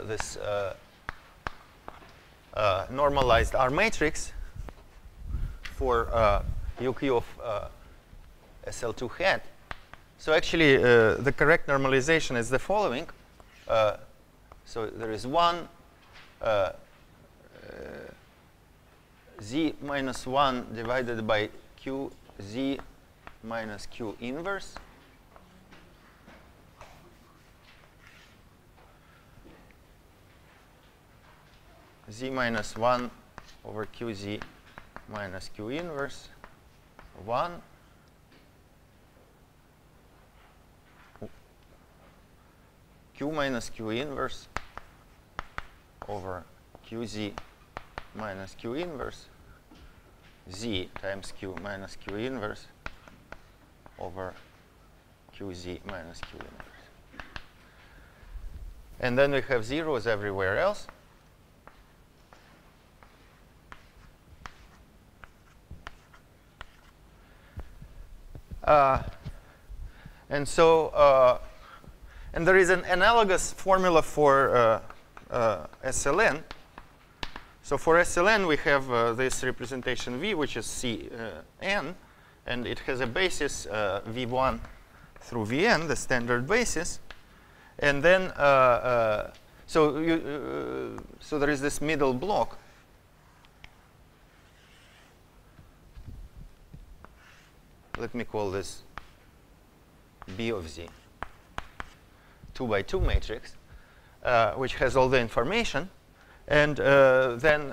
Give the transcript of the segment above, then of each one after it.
this normalized R matrix for UQ of SL2 hat. So actually, the correct normalization is the following. So there is 1 z minus 1 divided by q z minus q inverse z minus 1 over qz minus q inverse 1 q minus q inverse over qz minus q inverse z times q minus q inverse over qz minus q inverse. And then we have zeros everywhere else. And so, and there is an analogous formula for SLN. So for SLN, we have this representation V, which is Cn, and it has a basis V1 through Vn, the standard basis. And then, so there is this middle block. Let me call this B of Z, 2 by 2 matrix, which has all the information. And then,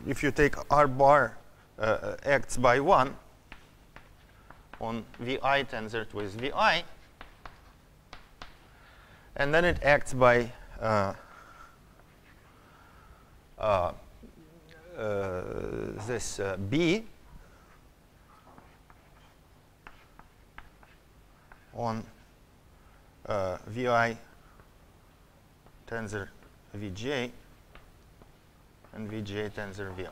if you take R bar acts by 1 on Vi tensor with Vi, and then it acts by this B on Vi tensor Vj and Vj tensor Vi.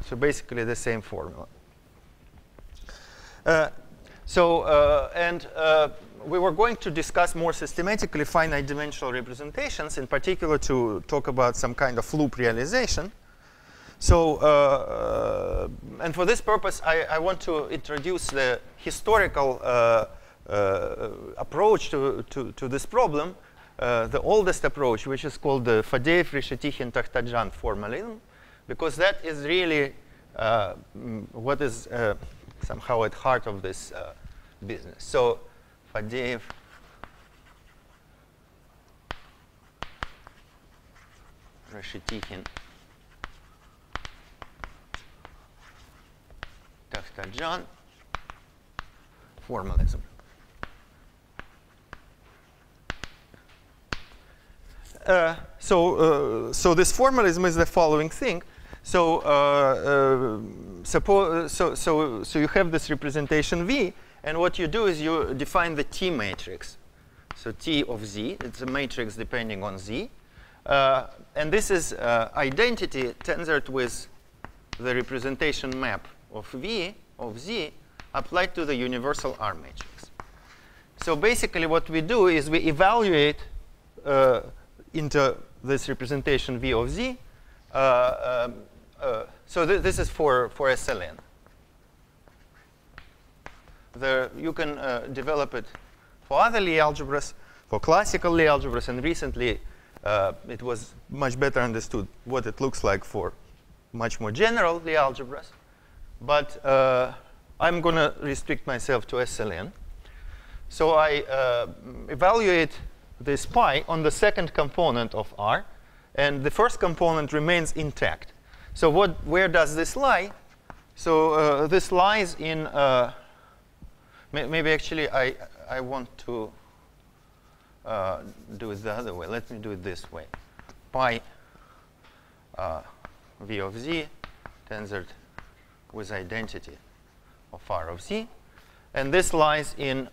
So basically the same formula. We were going to discuss more systematically finite dimensional representations, in particular to talk about some kind of loop realization. So, and for this purpose, I want to introduce the historical approach to this problem, the oldest approach, which is called the Fadeev-Reshetikhin-Takhtajan formalism, because that is really what is somehow at heart of this business. So Fadeev Reshetikhin Takhtajan formalism. So this formalism is the following thing. So so you have this representation V, and what you do is you define the T matrix. So T of Z, it's a matrix depending on Z. And this is identity tensored with the representation map of V of Z applied to the universal R matrix. So basically what we do is we evaluate into this representation V of Z. So this is for SLN. You can develop it for other Lie algebras, for classical Lie algebras, and recently it was much better understood what it looks like for much more general Lie algebras. But I'm going to restrict myself to SLN. So I evaluate this pi on the second component of R, and the first component remains intact. So where does this lie? So this lies in, maybe actually I want to do it the other way. Let me do it this way. Pi V of Z tensored with identity of R of Z. And this lies in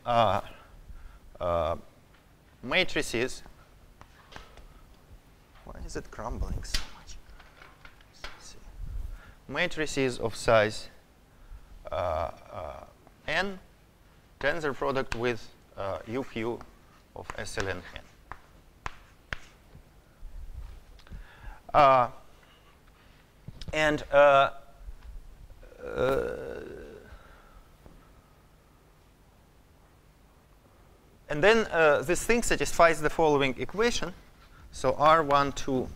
matrices. Why is it crumbling so much? Let's see. Matrices of size n tensor product with UQ of SLN n. And then this thing satisfies the following equation. So R12.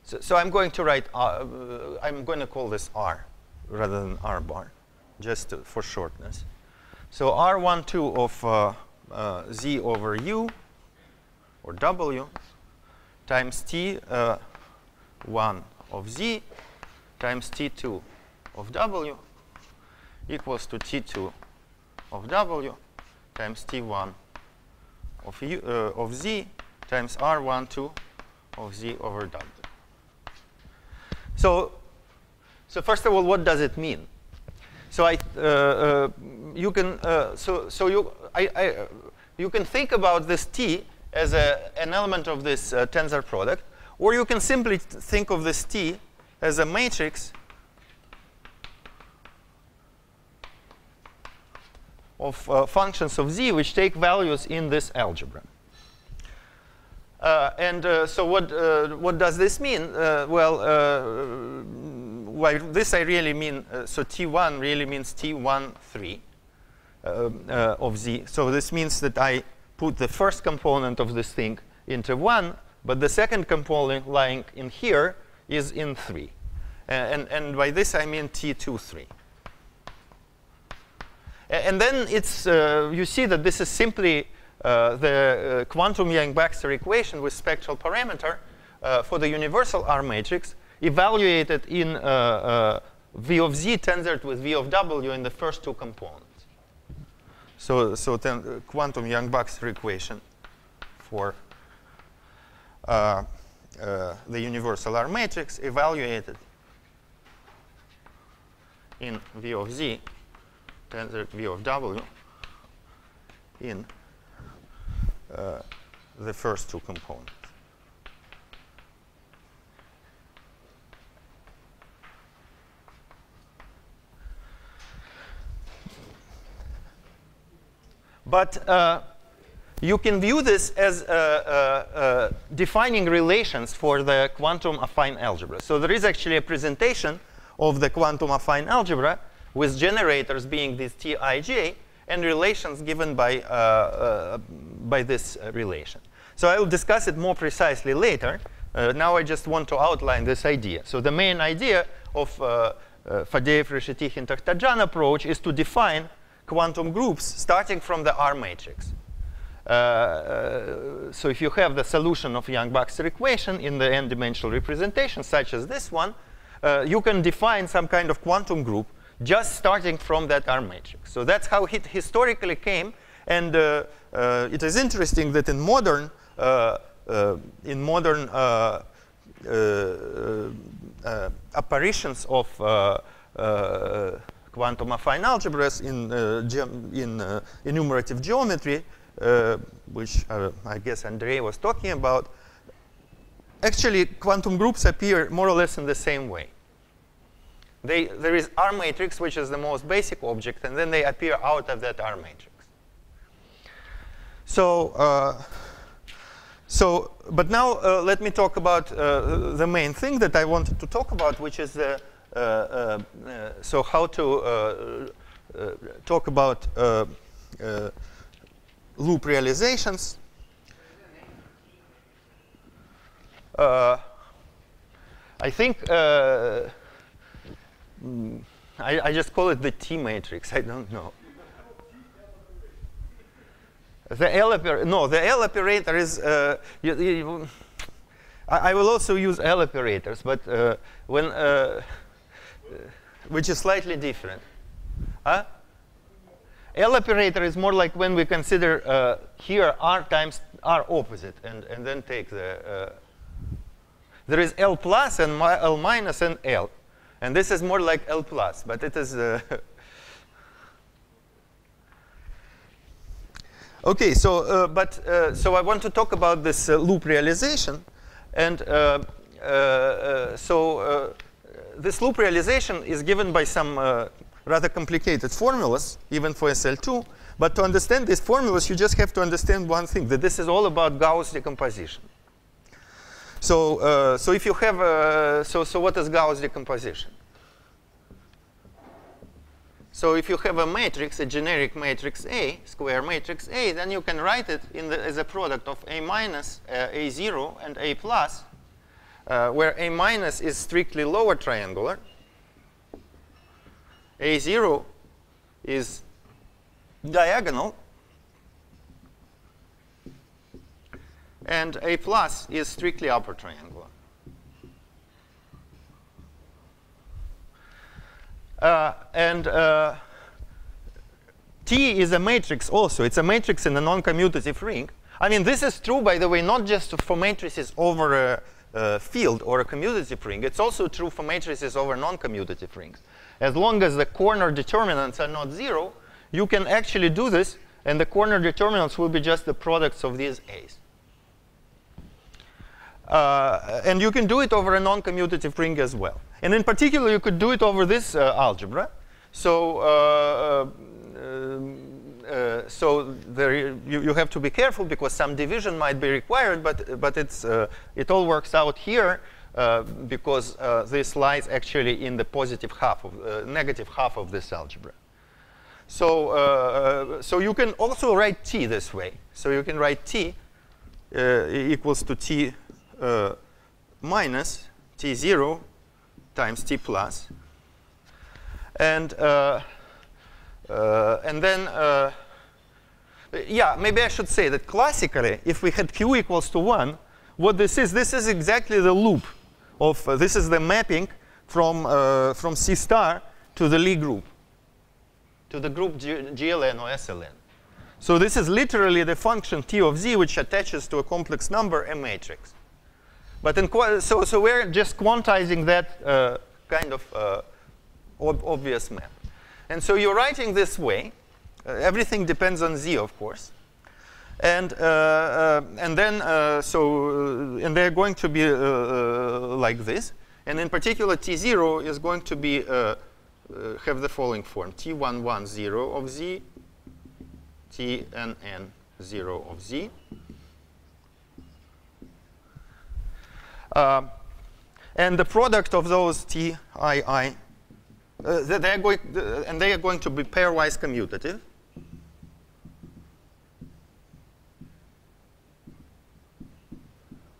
So I'm going to write. I'm going to call this R rather than R bar, just for shortness. So R12 of Z over U or W times T1 of Z times T2 of W equals to T2 of W times T1 of Z times R12 of Z over W. So first of all, what does it mean? So you can you can think about this T as an element of this tensor product, or you can simply think of this T as a matrix of functions of Z which take values in this algebra. So what does this mean? By this I really mean, so T1 really means T1, 3 of Z. So this means that I put the first component of this thing into 1, but the second component lying in here is in 3. And by this I mean T2, 3. And then it's you see that this is simply the quantum Yang-Baxter equation with spectral parameter for the universal R matrix evaluated in V of Z tensored with V of W in the first two components. So then quantum Yang-Baxter equation for the universal R matrix evaluated in V of Z tensored V of W in the first two components. But you can view this as defining relations for the quantum affine algebra. So there is actually a presentation of the quantum affine algebra with generators being these Tij and relations given by this relation. So I will discuss it more precisely later. Now I just want to outline this idea. So the main idea of Fadeev-Reshetykhin-Takhtajan approach is to define quantum groups starting from the R matrix. So if you have the solution of Yang-Baxter equation in the n-dimensional representation, such as this one, you can define some kind of quantum group just starting from that R matrix. So that's how it historically came. And it is interesting that in modern apparitions of quantum affine algebras in enumerative geometry, which I guess Andrei was talking about, actually quantum groups appear more or less in the same way. There is R matrix, which is the most basic object, and then they appear out of that R matrix. But now let me talk about the main thing that I wanted to talk about, which is the so how to talk about loop realizations. I think I just call it the T matrix. I don't know. The L operator. No, the L operator is. I will also use L operators, but when which is slightly different. Huh? L operator is more like when we consider here R times R opposite, and then take the. There is L plus and L minus and L. And this is more like L plus, but it is. OK, so so I want to talk about this loop realization. And this loop realization is given by some rather complicated formulas, even for SL2. But to understand these formulas, you just have to understand one thing, that this is all about Gauss decomposition. So, so if you have, so what is Gauss decomposition? So if you have a matrix, a generic matrix A, square matrix A, then you can write it as a product of A minus, A0, and A plus, where A minus is strictly lower triangular. A0 is diagonal, and A plus is strictly upper triangular. T is a matrix also. It's a matrix in a non-commutative ring. I mean, this is true, by the way, not just for matrices over a field or a commutative ring. It's also true for matrices over non-commutative rings. As long as the corner determinants are not 0, you can actually do this, and the corner determinants will be just the products of these A's. And you can do it over a non-commutative ring as well. And in particular, you could do it over this algebra. So, so there you have to be careful because some division might be required, but it all works out here because this lies actually in the positive half of negative half of this algebra. So, so you can also write T this way. So you can write T equals to T minus T0 times T plus. And then, yeah, maybe I should say that classically, if we had Q equals to 1, what this is exactly the loop of, this is the mapping from C star to the Lie group, to the group GLN or SLN. So this is literally the function T of Z, which attaches to a complex number, a matrix. But in so we're just quantizing that kind of obvious map. And so you're writing this way. Everything depends on Z, of course. And then and they're going to be like this. And in particular, T0 is going to be have the following form: T11 of Z, TNN 0 of Z. And the product of those TII, they are going to be pairwise commutative.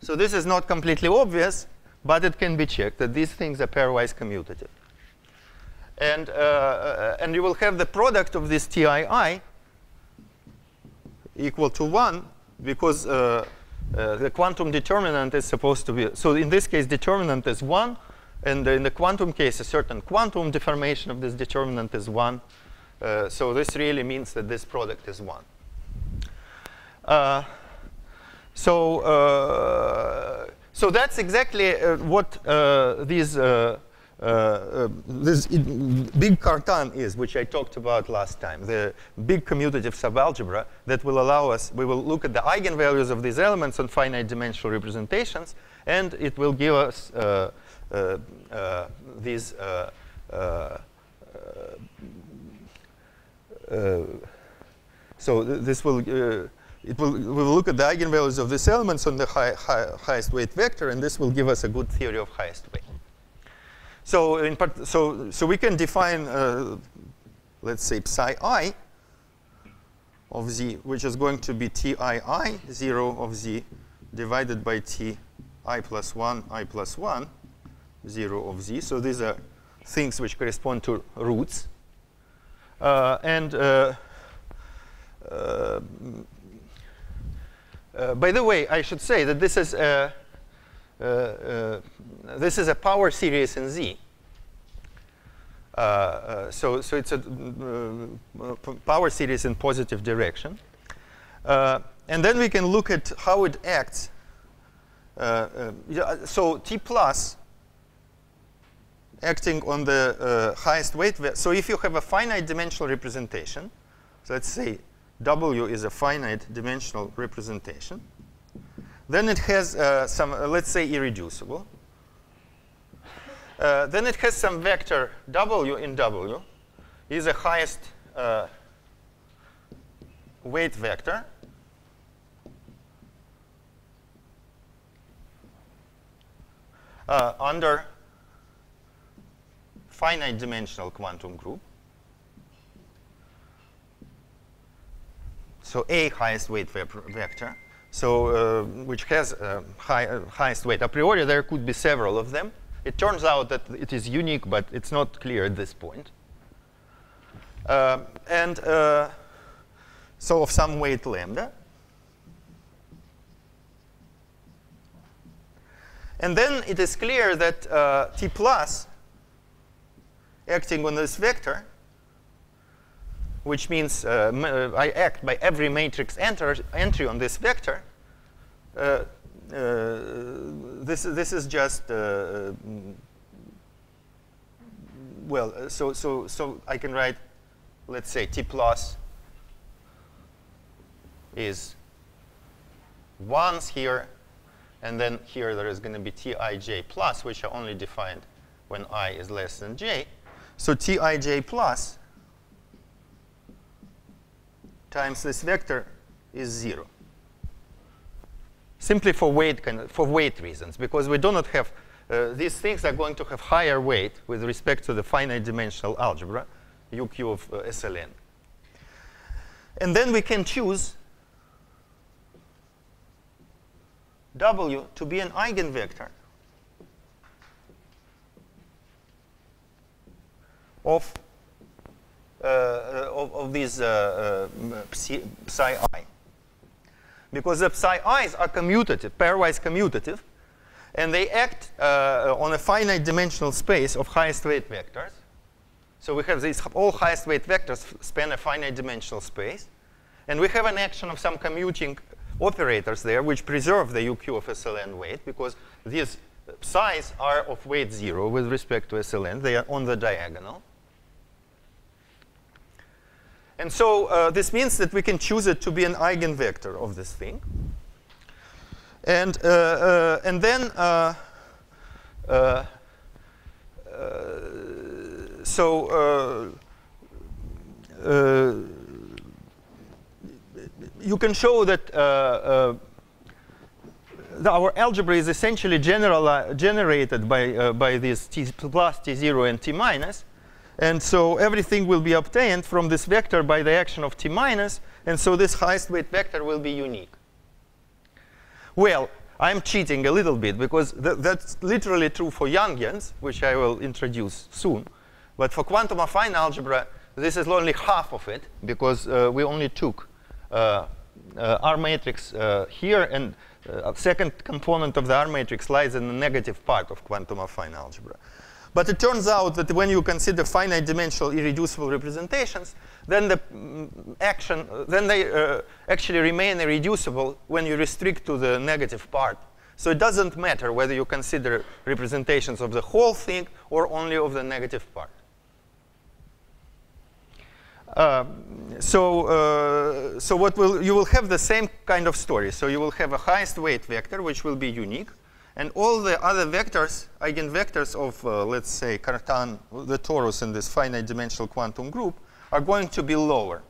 So this is not completely obvious, but it can be checked that these things are pairwise commutative. And you will have the product of this TII equal to 1 because the quantum determinant is supposed to be, so in this case, determinant is 1. And in the quantum case, a certain quantum deformation of this determinant is 1. So this really means that this product is 1. So that's exactly what this big cartan is, which I talked about last time, the big commutative subalgebra that will allow us, we will look at the eigenvalues of these elements on finite dimensional representations, and it will give us these so this will we will look at the eigenvalues of these elements on the highest weight vector, and this will give us a good theory of highest weight. So so we can define let's say psi I of Z, which is going to be Tii 0 of Z divided by Ti plus 1 I plus 1 0 of Z. So these are things which correspond to roots. By the way, I should say that this is a power series in Z. So it's a power series in positive direction. And then we can look at how it acts. So T plus acting on the highest weight. So if you have a finite dimensional representation, so let's say W is a finite dimensional representation, then it has some, let's say, irreducible. Then it has some vector W in W. is the highest weight vector under finite dimensional quantum group. So a highest weight vector, so which has highest weight. A priori, there could be several of them. It turns out that it is unique, but it's not clear at this point. So of some weight lambda. And then it is clear that T plus acting on this vector, which means I act by every matrix entry on this vector. This is just well. So I can write, let's say, T plus is once here, and then here there is going to be Tij plus, which are only defined when I is less than j. So Tij plus times this vector is 0. Simply for weight reasons, because we do not have these things are going to have higher weight with respect to the finite dimensional algebra, UQ of SLN. And then we can choose W to be an eigenvector of these psi I. Because the psi i's are commutative, pairwise commutative, and they act on a finite dimensional space of highest weight vectors. So we have these all highest weight vectors span a finite dimensional space. And we have an action of some commuting operators there which preserve the UQ of SLN weight, because these psi's are of weight 0 with respect to SLN. They are on the diagonal. And so this means that we can choose it to be an eigenvector of this thing. And then you can show that our algebra is essentially generated by these T plus, T0, and T minus. And so everything will be obtained from this vector by the action of T minus. And so this highest weight vector will be unique. Well, I'm cheating a little bit, because that's literally true for Youngians, which I will introduce soon. But for quantum affine algebra, this is only half of it, because we only took R matrix here, and a second component of the R matrix lies in the negative part of quantum affine algebra. But it turns out that when you consider finite dimensional irreducible representations, then the they actually remain irreducible when you restrict to the negative part. So it doesn't matter whether you consider representations of the whole thing or only of the negative part. So you will have the same kind of story. So you will have a highest weight vector, which will be unique. And all the other vectors, eigenvectors of, let's say, Cartan, the torus in this finite dimensional quantum group, are going to be lower.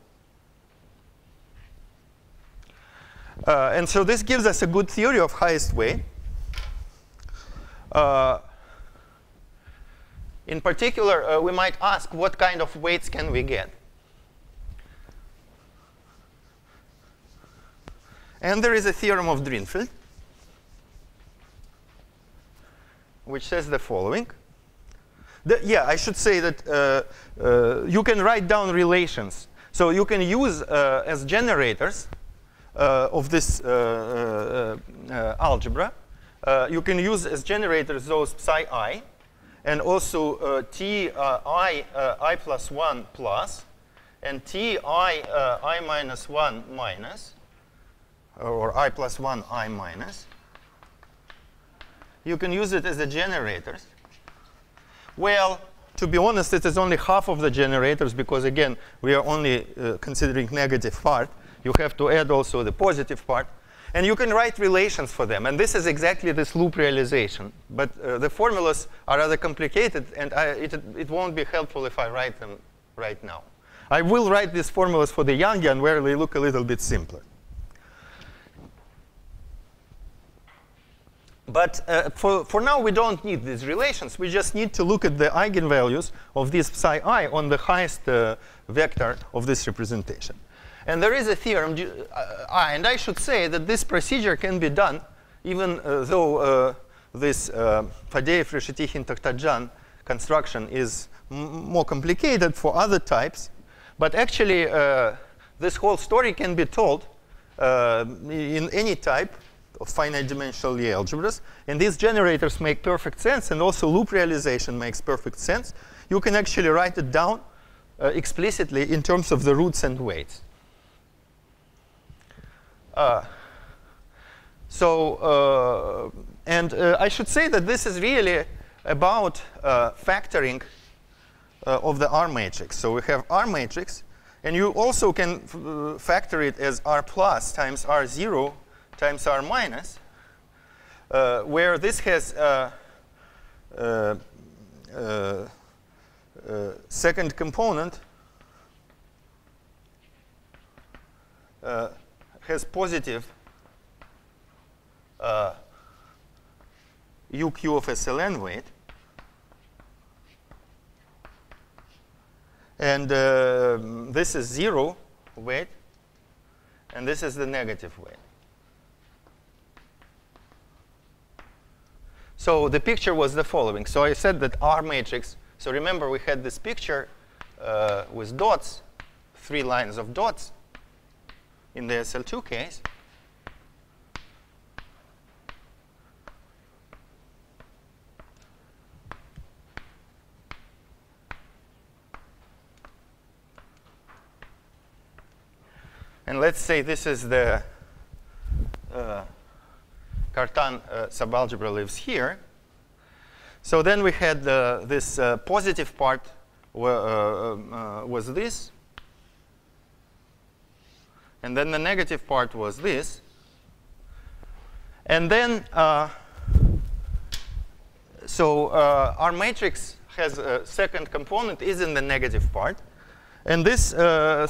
And so this gives us a good theory of highest weight. In particular, we might ask, what kind of weights can we get? And there is a theorem of Drinfeld, which says the following. I should say that you can write down relations. So you can use as generators of this algebra, you can use as generators those psi I, and also T I plus 1 plus, and T I minus 1 minus, or I plus 1 I minus. You can use it as the generators. Well, to be honest, it is only half of the generators, because again, we are only considering negative part. You have to add also the positive part. And you can write relations for them. And this is exactly this loop realization. But the formulas are rather complicated, and it won't be helpful if I write them right now. I will write these formulas for the Youngian where they look a little bit simpler. But for now, we don't need these relations. We just need to look at the eigenvalues of this psi I on the highest vector of this representation. And there is a theorem, and I should say that this procedure can be done even though this Fadeev-Reshetykhin-Takhtajan construction is more complicated for other types. But actually, this whole story can be told in any type of finite dimensional Lie algebras. And these generators make perfect sense, and also loop realization makes perfect sense. You can actually write it down explicitly in terms of the roots and weights. I should say that this is really about factoring of the R matrix. So we have R matrix, and you also can factor it as R plus times R0 times R minus, where this has second component has positive UQ of SLN weight. And this is 0 weight, and this is the negative weight. So the picture was the following. So I said that R matrix, so remember we had this picture with dots, 3 lines of dots in the SL2 case. And let's say this is the Cartan subalgebra lives here. So then we had this positive part was this. And then the negative part was this. And then, our matrix has a second component is in the negative part. And this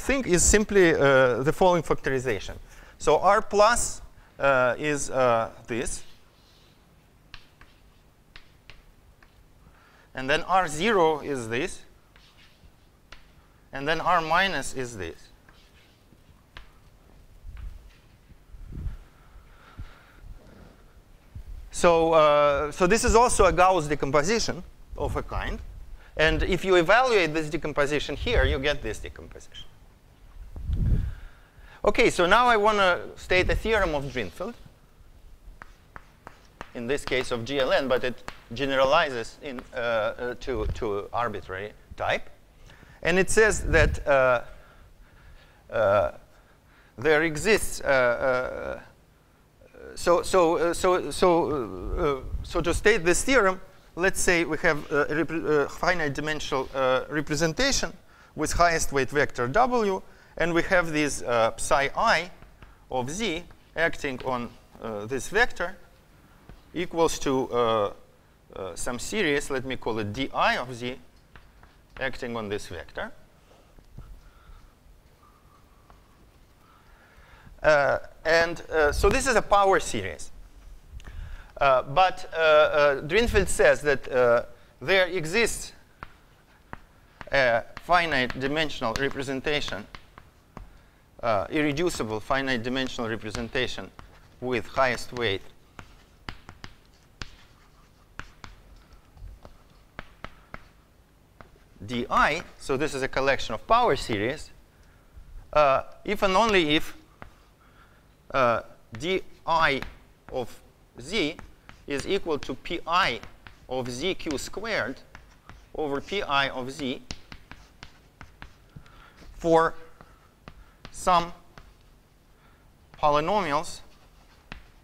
thing is simply the following factorization. So R plus is this. And then R0 is this. And then R minus is this. So this is also a Gauss decomposition of a kind. And if you evaluate this decomposition here, you get this decomposition. OK, so now I want to state a theorem of Drinfeld, in this case of GLN, but it generalizes to arbitrary type. And it says that there exists so to state this theorem, let's say we have a finite dimensional representation with highest weight vector W, and we have this psi I of Z acting on this vector equals to some series, let me call it di of Z, acting on this vector. So this is a power series. But Drinfeld says that there exists a finite dimensional representation, irreducible finite dimensional representation with highest weight di. So this is a collection of power series, if and only if di of Z is equal to pi of ZQ squared over pi of Z for some polynomials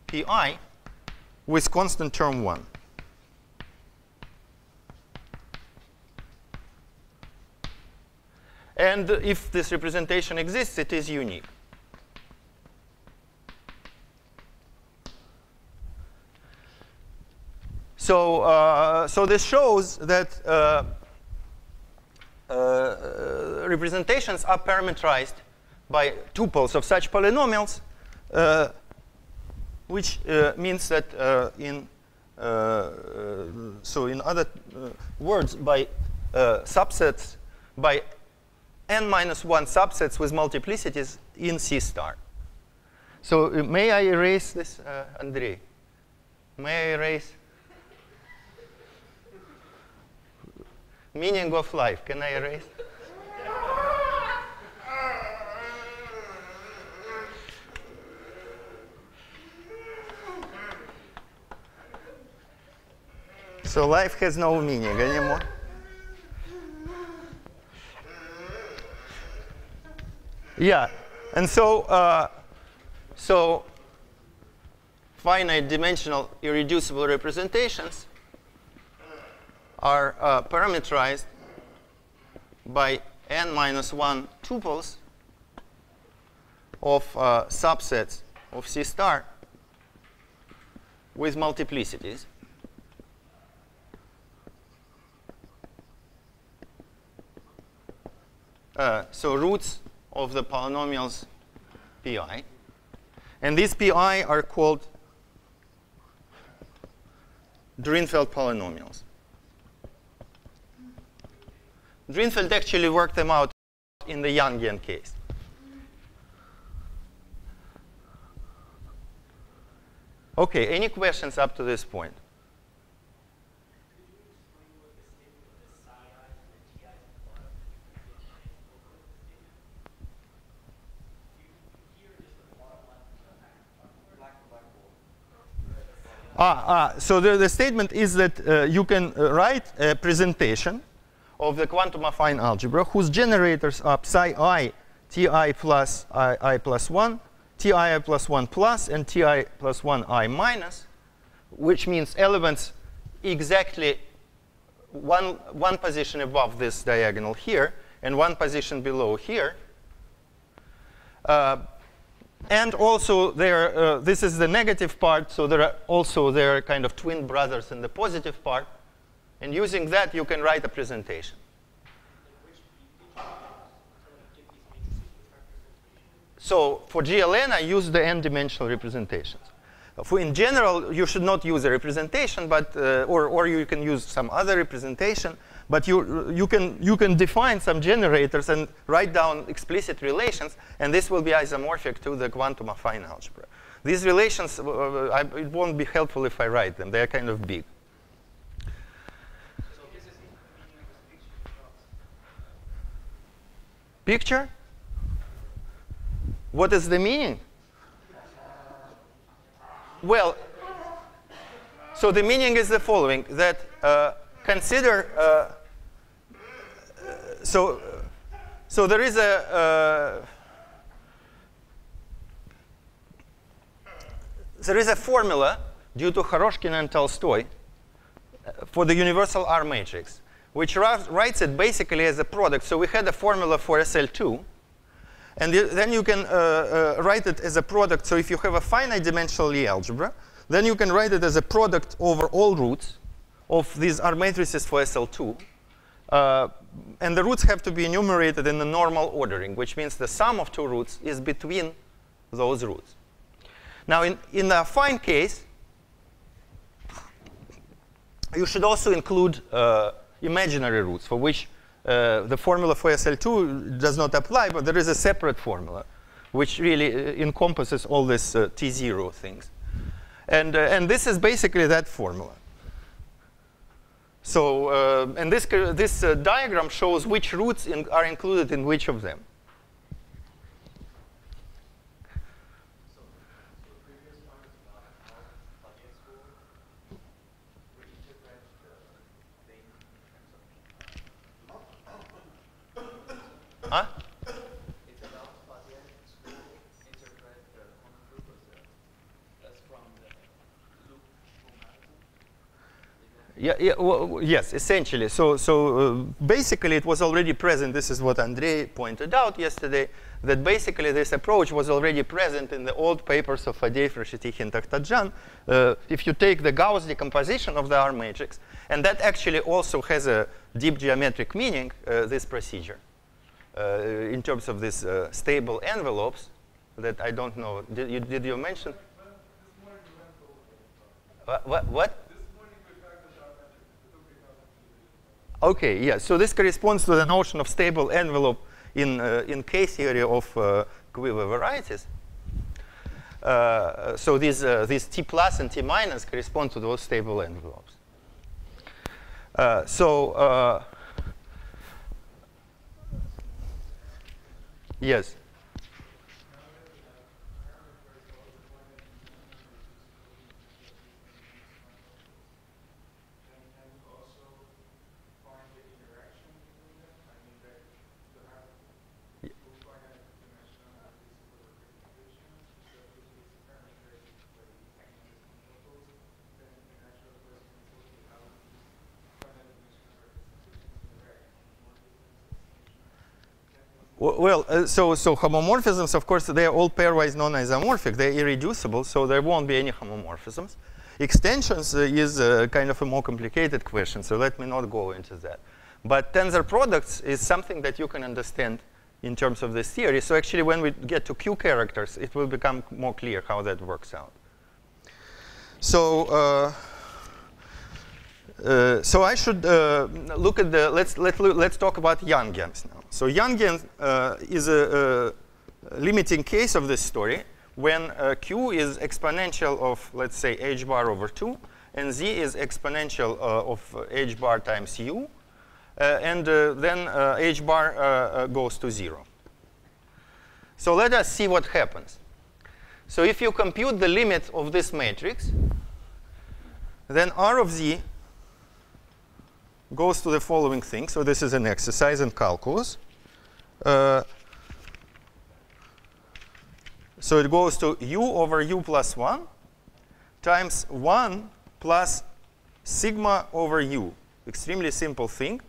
pi with constant term 1. And if this representation exists, it is unique. So this shows that representations are parameterized by tuples of such polynomials, which means that in other words, by subsets, by n-1 subsets with multiplicities in C star. So may I erase this, Andrei? May I erase meaning of life? Can I erase? So life has no meaning anymore. Yeah, and so finite dimensional irreducible representations are parameterized by n-1 tuples of subsets of C star with multiplicities. So roots of the polynomials pi. And these pi are called Drinfeld polynomials. Drinfeld actually worked them out in the Youngian case. OK, any questions up to this point? So the statement is that you can write a presentation of the quantum affine algebra whose generators are psi I, ti plus I plus 1, ti plus 1 plus, and ti plus 1 I minus, which means elements exactly one position above this diagonal here and one position below here. And also, this is the negative part, so there are kind of twin brothers in the positive part. And using that, you can write a presentation. So for GLN, I use the n-dimensional representations. In general, you should not use a representation, but or you can use some other representation. But you can define some generators and write down explicit relations, and this will be isomorphic to the quantum affine algebra. These relations, it won't be helpful if I write them. They are kind of big. So this is the meaning of this Picture? picture? What is the meaning? Well, so the meaning is the following, that consider, so there is a formula due to Horoshkin and Tolstoy for the universal R matrix, which writes it basically as a product. So we had a formula for SL2. And then you can write it as a product. So if you have a finite dimensional Lie algebra, then you can write it as a product over all roots of these R matrices for SL2. And the roots have to be enumerated in the normal ordering, which means the sum of two roots is between those roots. Now, in the affine case, you should also include imaginary roots, for which the formula for SL2 does not apply, but there is a separate formula, which really encompasses all these T0 things. And this is basically that formula. So, and this diagram shows which roots are included in which of them. So the previous one is about how Pavel school reinterpret the thing in terms of Huh? it's about Pavel school interpret the quantum group as from the loop chromatism. Yes, essentially. So basically, it was already present. This is what Andrei pointed out yesterday, that basically this approach was already present in the old papers of Fadeev, Reshetykhin, Takhtajan. If you take the Gauss decomposition of the R matrix, and that actually also has a deep geometric meaning, this procedure, in terms of these stable envelopes that I don't know. Did you mention? What? Okay, yeah. So this corresponds to the notion of stable envelope in K-theory of Quiver varieties. So these T plus and T minus correspond to those stable envelopes. Yes. Well, so homomorphisms, of course, they are all pairwise non-isomorphic. They're irreducible, so there won't be any homomorphisms. Extensions is kind of a more complicated question, so let me not go into that. But tensor products is something that you can understand in terms of this theory. So actually, when we get to Q characters, it will become more clear how that works out. So I should look at the, let's talk about Yangians now. So Yangian is a limiting case of this story when Q is exponential of, let's say, h bar over 2, and Z is exponential of h bar times U, and then h bar goes to 0. So let us see what happens. So if you compute the limit of this matrix, then R of Z goes to the following thing. So this is an exercise in calculus. So it goes to U over U plus 1 times 1 plus sigma over U. Extremely simple thing,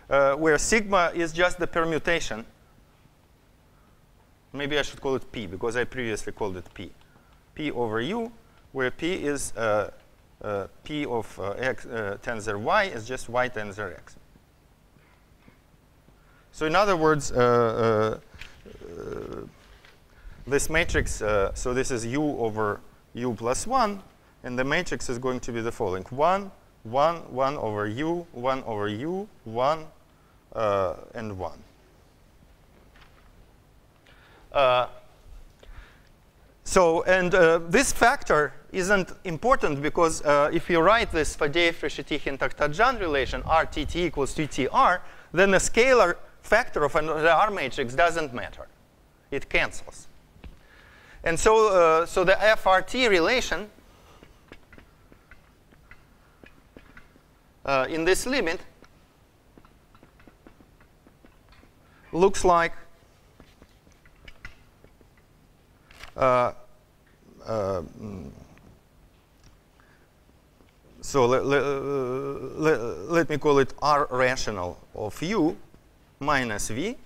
where sigma is just the permutation. Maybe I should call it P, because I previously called it P. P over U, where P is P of x tensor Y is just Y tensor X. So in other words, this matrix, so this is U over U plus 1, and the matrix is going to be the following. 1, 1, 1 over U, 1 over U, 1, and 1. This factor isn't important because if you write this Fadeev-Reshetykhin-Takhtajan relation, RTT equals to TR, then the scalar factor of the R matrix doesn't matter. It cancels. And so, the FRT relation in this limit looks like so let me call it R rational of U minus V.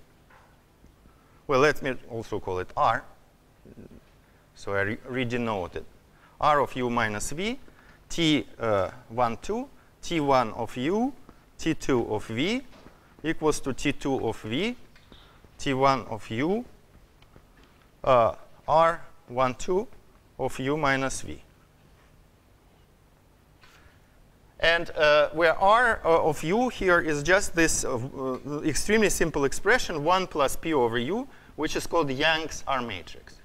Well, let me also call it R. So I redenote it. R of U minus V, T1, 2, T1 of U, T2 of V equals to T2 of V, T1 of U, R1, 2 of U minus V. And where R of U here is just this extremely simple expression, 1 plus P over U, which is called Young's R matrix.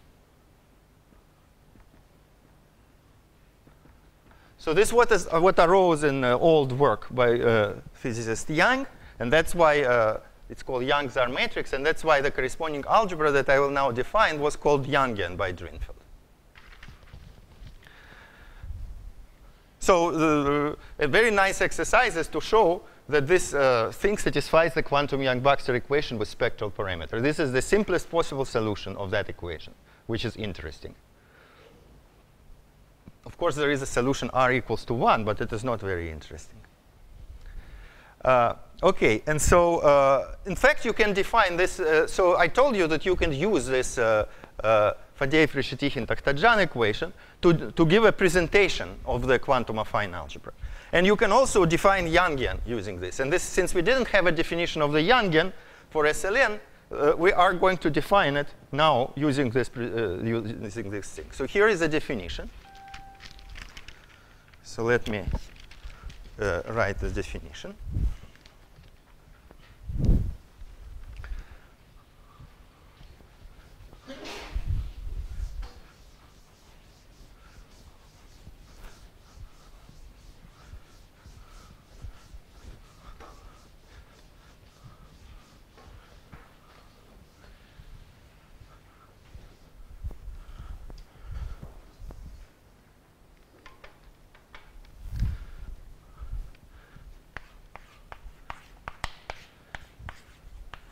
So this is what arose in old work by physicist Young, and that's why it's called Young's R matrix, and that's why the corresponding algebra that I will now define was called Yangian by Drinfeld. So a very nice exercise is to show that this thing satisfies the quantum Young-Baxter equation with spectral parameter. This is the simplest possible solution of that equation, which is interesting. Of course, there is a solution R equals to 1, but it is not very interesting. OK, and so in fact, you can define this. So I told you that you can use this Fadeev-Reshetykhin-Takhtajan equation to give a presentation of the quantum affine algebra. And you can also define Yangian using this. And this, since we didn't have a definition of the Yangian for SLN, we are going to define it now using this thing. So here is the definition. So let me write the definition.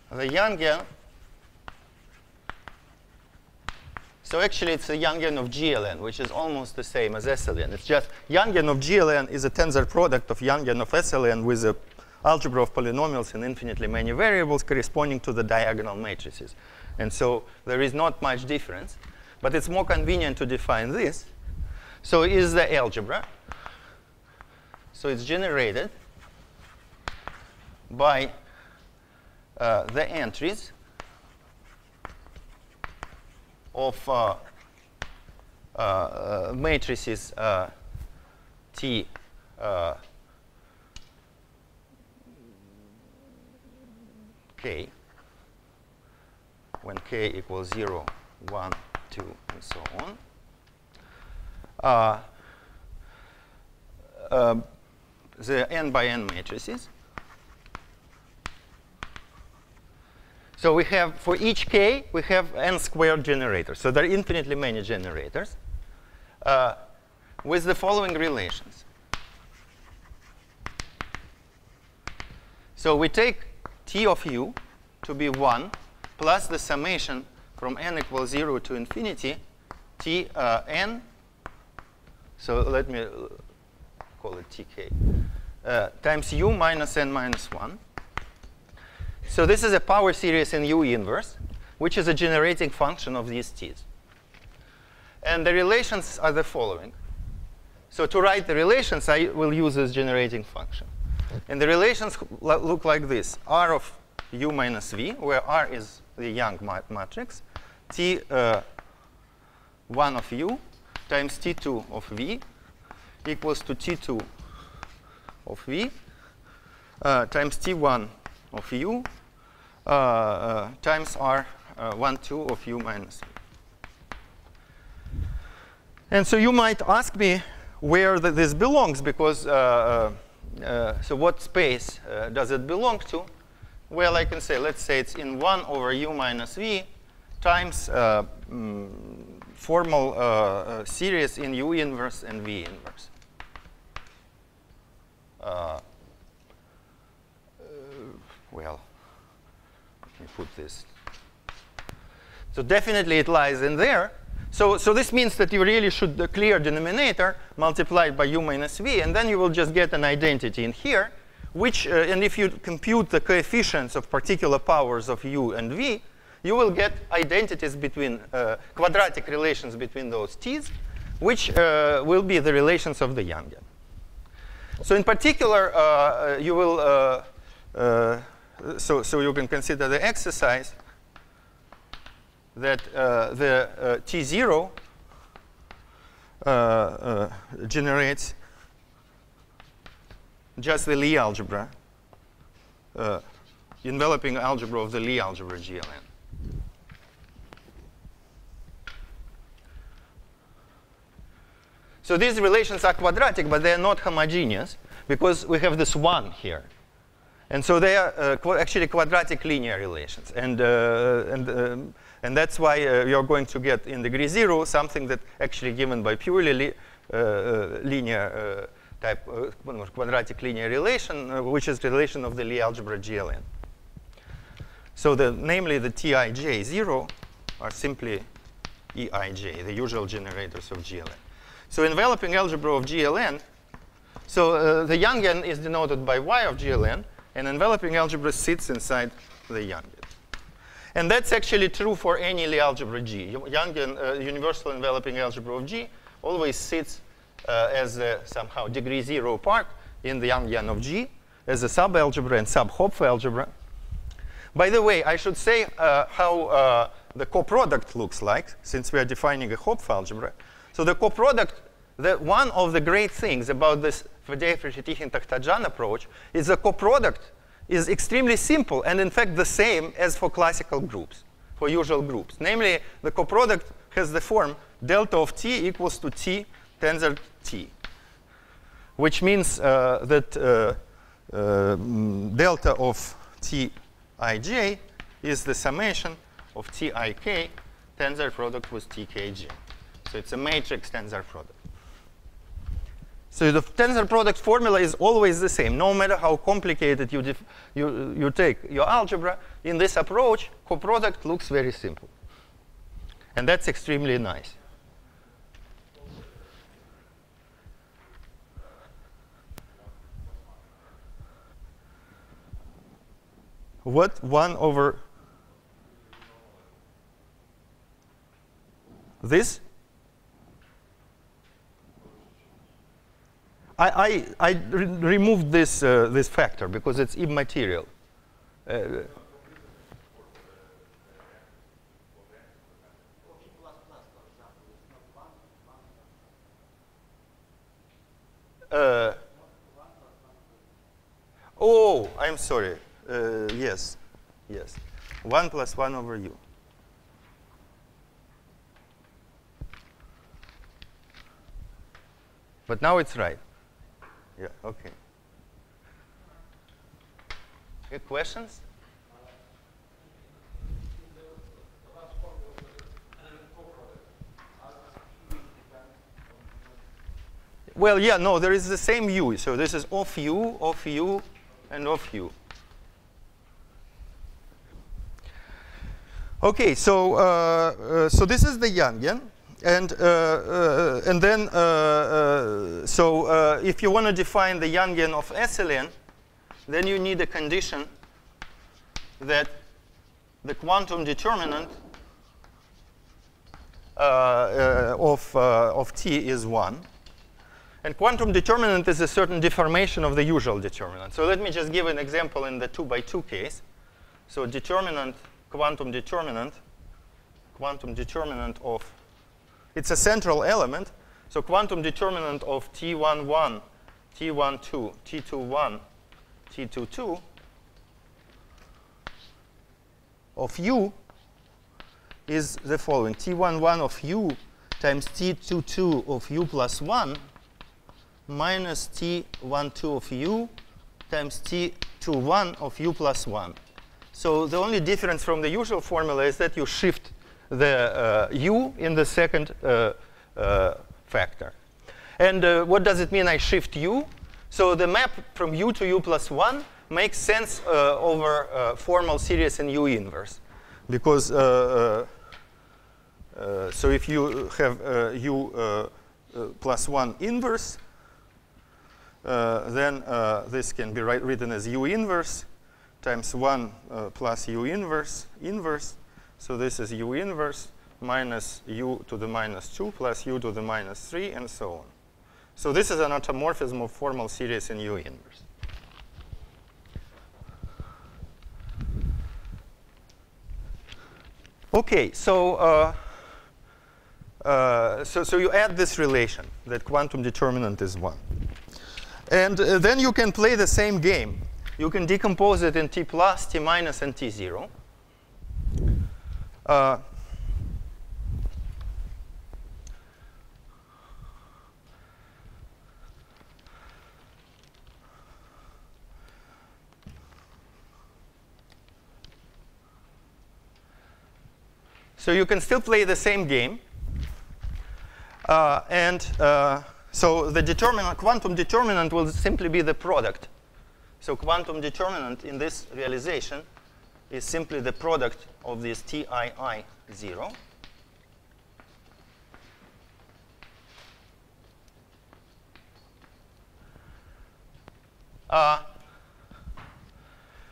The Yangian, so actually it's a Yangian of GLN, which is almost the same as SLN. It's just Yangian of GLN is a tensor product of Yangian of SLN with an algebra of polynomials and infinitely many variables corresponding to the diagonal matrices. And so there is not much difference, but it's more convenient to define this. So is the algebra. So it's generated by the entries of matrices T K, when K equals 0, 1, 2, and so on. The n by n matrices. So we have, for each k, we have n squared generators. So there are infinitely many generators with the following relations. So we take T of u to be 1 plus the summation from n equals 0 to infinity T n. So let me call it Tk times u minus n minus 1. So this is a power series in U inverse, which is a generating function of these T's. And the relations are the following. So to write the relations, I will use this generating function. And the relations look like this. R of U minus V, where R is the Young matrix, T1 of U times T2 of V equals to T2 of V times T1 of U times R 1, 2 of U minus V. And so you might ask me where this belongs, because so what space does it belong to? Well, I can say, let's say it's in 1 over U minus V times formal series in U inverse and V inverse. Well, let me put this. So definitely it lies in there. So this means that you really should clear denominator multiplied by U minus V, and then you will just get an identity in here, which, and if you compute the coefficients of particular powers of U and V, you will get identities between quadratic relations between those T's, which will be the relations of the Yangian. So in particular, you will so you can consider the exercise that the T0 generates just the Lie algebra, enveloping algebra of the Lie algebra GLN. So these relations are quadratic, but they are not homogeneous, because we have this 1 here. And so they are actually quadratic linear relations. And that's why you're going to get in degree 0 something that actually given by purely linear type quadratic linear relation, which is the relation of the Lie algebra GLN. So namely the Tij 0 are simply Eij, the usual generators of GLN. So enveloping algebra of GLN, so the Yangian is denoted by Y of GLN, and enveloping algebra sits inside the Yangian. And that's actually true for any Lie algebra G. Yangian, universal enveloping algebra of G always sits as a somehow degree 0 part in the Yangian of G as a sub-algebra and sub-Hopf algebra. By the way, I should say how the coproduct looks like, since we are defining a Hopf algebra. So the coproduct, one of the great things about this Faddeev-Reshetykhin-Takhtajan approach is the coproduct is extremely simple and, in fact, the same as for classical groups, for usual groups. Namely, the coproduct has the form delta of t equals to t tensor t, which means that delta of tij is the summation of tik tensor product with tkj. So it's a matrix tensor product. So the tensor product formula is always the same, no matter how complicated you take your algebra. In this approach, coproduct looks very simple. And that's extremely nice. What? 1 over this? I removed this this factor because it's immaterial. Oh, I'm sorry. Yes, yes. 1 plus 1 over u. But now it's right. Yeah, OK. Any questions? Well, yeah, no, there is the same u. So this is of u, and of u. OK, so so this is the Yangian. And then, if you want to define the Yangian of SLN, then you need a condition that the quantum determinant of T is 1. And quantum determinant is a certain deformation of the usual determinant. So let me just give an example in the 2×2 case. So determinant, quantum determinant of, it's a central element. So quantum determinant of T11, T12, T21, T22 of U is the following. T11 of U times T22 of U plus 1 minus T12 of U times T21 of U plus 1. So the only difference from the usual formula is that you shift the U in the second factor. And what does it mean I shift U? So the map from U to U plus 1 makes sense over formal series in U inverse. Because so if you have U plus 1 inverse, then this can be written as U inverse times 1 plus U inverse. So this is U inverse minus U to the minus 2 plus U to the minus 3, and so on. So this is an automorphism of formal series in U inverse. OK, so so you add this relation that quantum determinant is 1. And then you can play the same game. You can decompose it in T plus, T minus, and T0. So you can still play the same game. So the quantum determinant will simply be the product. So quantum determinant in this realization is simply the product of this TII0.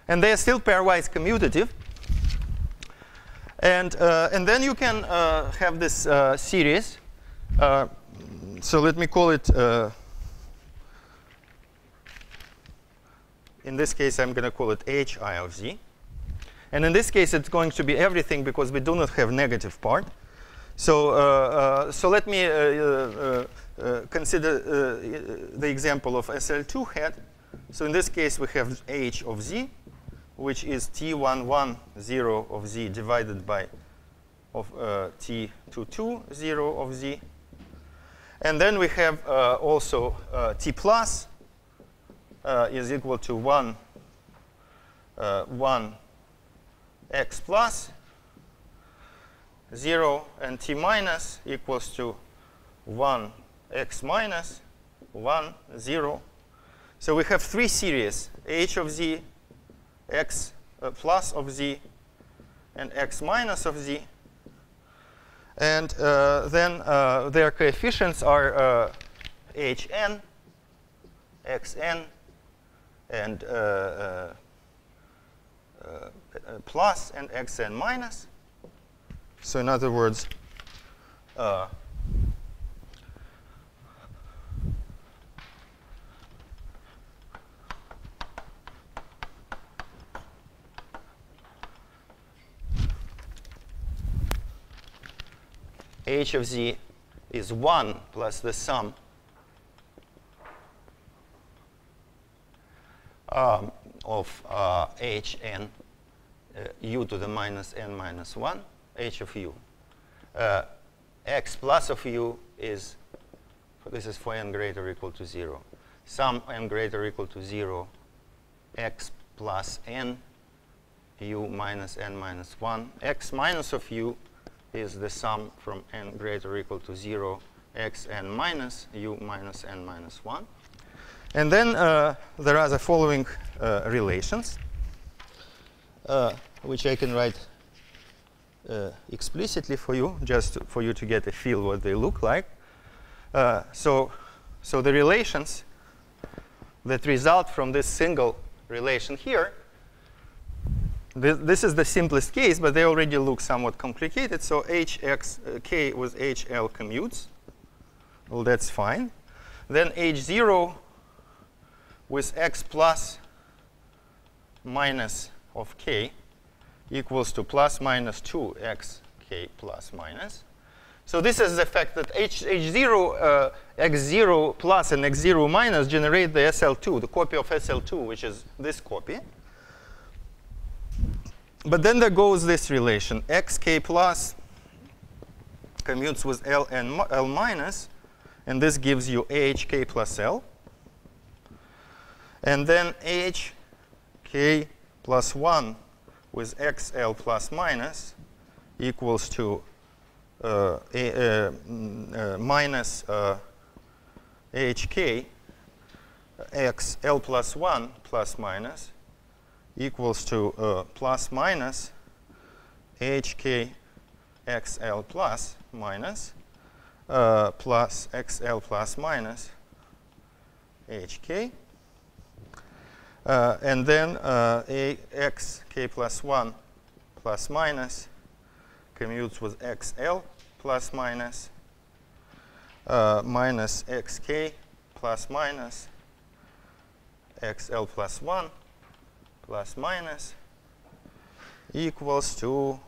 And they are still pairwise commutative. And then you can have this series. So let me call it, in this case, I'm going to call it hi of z. And in this case, it's going to be everything because we do not have negative part. So, so let me consider the example of SL2 hat. So in this case, we have h of z, which is t11 0 of z divided by of t22 0 of z. And then we have also t plus is equal to 1 x plus 0, and t minus equals to 1 x minus 1 0. So we have three series: h of z, x plus of z, and x minus of z. And then their coefficients are hn, xn, and plus and xn minus. So in other words, h of z is 1 plus the sum of hn u to the minus n minus 1, h of u. X plus of u is, this is for n greater or equal to 0. Sum n greater or equal to 0, x plus n, u minus n minus 1. X minus of u is the sum from n greater or equal to 0, x n minus u minus n minus 1. And then there are the following relations, which I can write explicitly for you, just for you to get a feel what they look like. So the relations that result from this single relation here, this is the simplest case, but they already look somewhat complicated. So hxk with hl commutes. Well, that's fine. Then h0 with x plus minus of k equals to plus minus 2x k plus minus. So this is the fact that h0, x0 plus and x0 minus generate the SL2, the copy of SL2, which is this copy. But then there goes this relation. xk plus commutes with l and l minus, and this gives you ahk plus l. And then hk plus 1 with xl plus minus equals to minus hk xl plus 1 plus minus equals to plus minus hk xl plus minus plus xl plus minus hk. And then xk plus 1 plus minus commutes with xl plus minus minus xk plus minus xl plus 1 plus minus equals to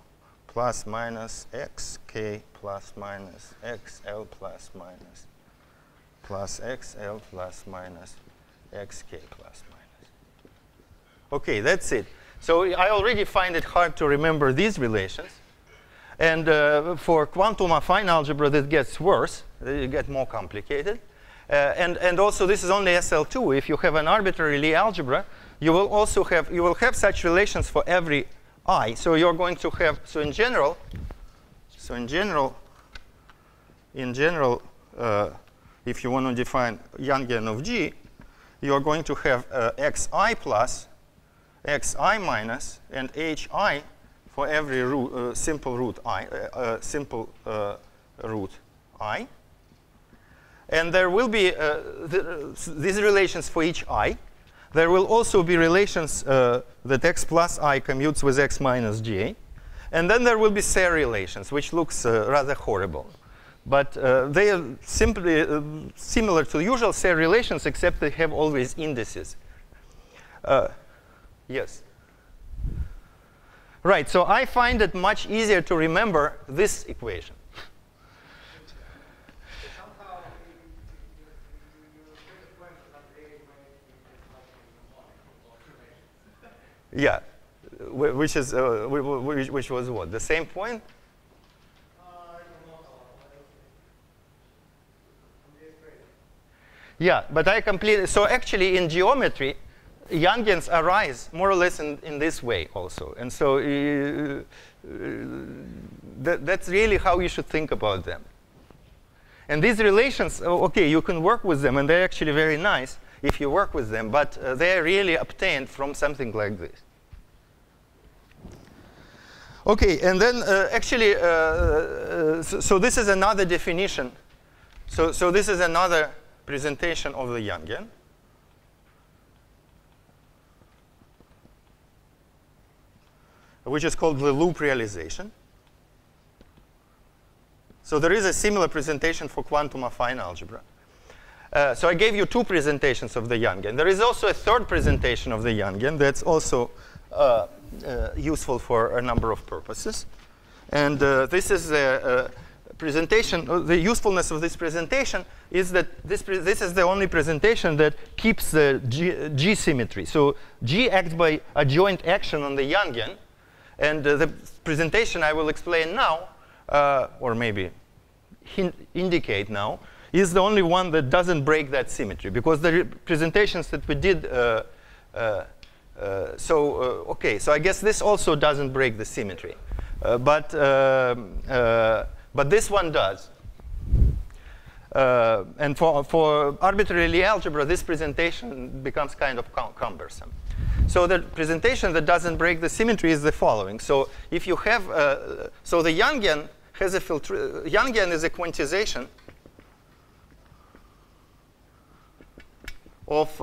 plus minus xk plus minus xl plus minus plus xl plus minus xk plus minus. OK, that's it. So I already find it hard to remember these relations. And for quantum affine algebra, that gets worse. It gets more complicated. And also, this is only SL2. If you have an arbitrary Lie algebra, you will also have such relations for every I. So you're going to have, in general, if you want to define Yangian of G, you're going to have xi plus, xi minus, and hi for every root, simple root I, root I. And there will be these relations for each I. there will also be relations that x plus I commutes with x minus j. And then there will be Serre relations, which looks rather horrible. But they are simply similar to usual Serre relations, except they have always indices. Yes? Right, so I find it much easier to remember this equation. Yeah, which was what? The same point? Yeah, but I completely, so actually in geometry, Youngians arise more or less in this way also. And so that's really how you should think about them. And these relations, okay, you can work with them, and they're actually very nice if you work with them, but they're really obtained from something like this. Okay, and then actually, so this is another definition. So this is another presentation of the Youngian. Which is called the loop realization. So there is a similar presentation for quantum affine algebra. So I gave you two presentations of the Youngian. There is also a third presentation of the Youngian that's also useful for a number of purposes. And this is a presentation. The usefulness of this presentation is that this is the only presentation that keeps the G symmetry. So G acts by adjoint action on the Youngian. And the presentation I will explain now, or maybe indicate now, is the only one that doesn't break that symmetry. Because the presentations that we did, okay, so I guess this also doesn't break the symmetry. But this one does. And for arbitrary Lie algebra, this presentation becomes kind of cumbersome. So the presentation that doesn't break the symmetry is the following. So if you have, so the Youngian has a Youngian is a quantization of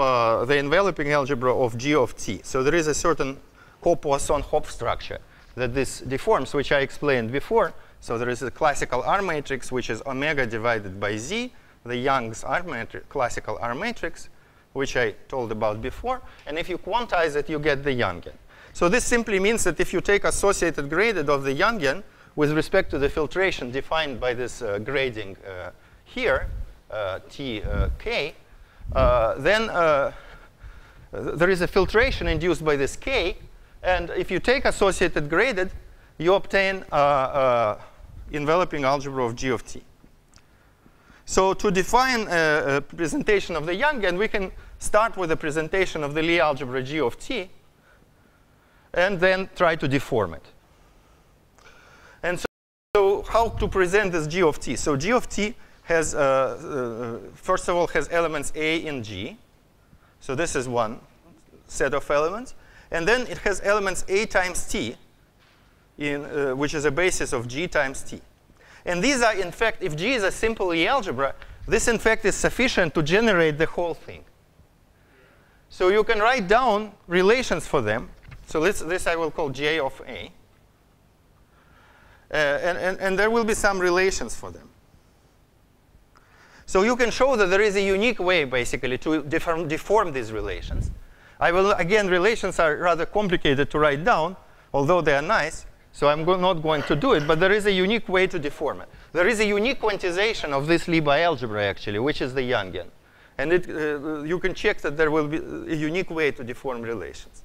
the enveloping algebra of G of t. So there is a certain co-Poisson-Hopf structure that this deforms, which I explained before. So there is a classical R matrix, which is omega divided by z, the Young's R matrix, classical R matrix, which I told about before. And if you quantize it, you get the Youngian. So this simply means that if you take associated graded of the Youngian with respect to the filtration defined by this grading here, Tk, then there is a filtration induced by this k. And if you take associated graded, you obtain enveloping algebra of G of t. So to define a presentation of the Youngian, we can start with a presentation of the Lie algebra G of t, and then try to deform it. And so how to present this G of t? So G of t has, first of all, has elements A in G. So this is one set of elements. And then it has elements A times t, which is a basis of G times t. And these are, in fact, if G is a simple Lie algebra, this, in fact, is sufficient to generate the whole thing. So you can write down relations for them. So this I will call J of A. And there will be some relations for them. So you can show that there is a unique way, basically, to deform these relations. Again, relations are rather complicated to write down, although they are nice. So I'm not going to do it, but there is a unique way to deform it. There is a unique quantization of this Lie algebra, actually, which is the Youngian. And you can check that there will be a unique way to deform relations.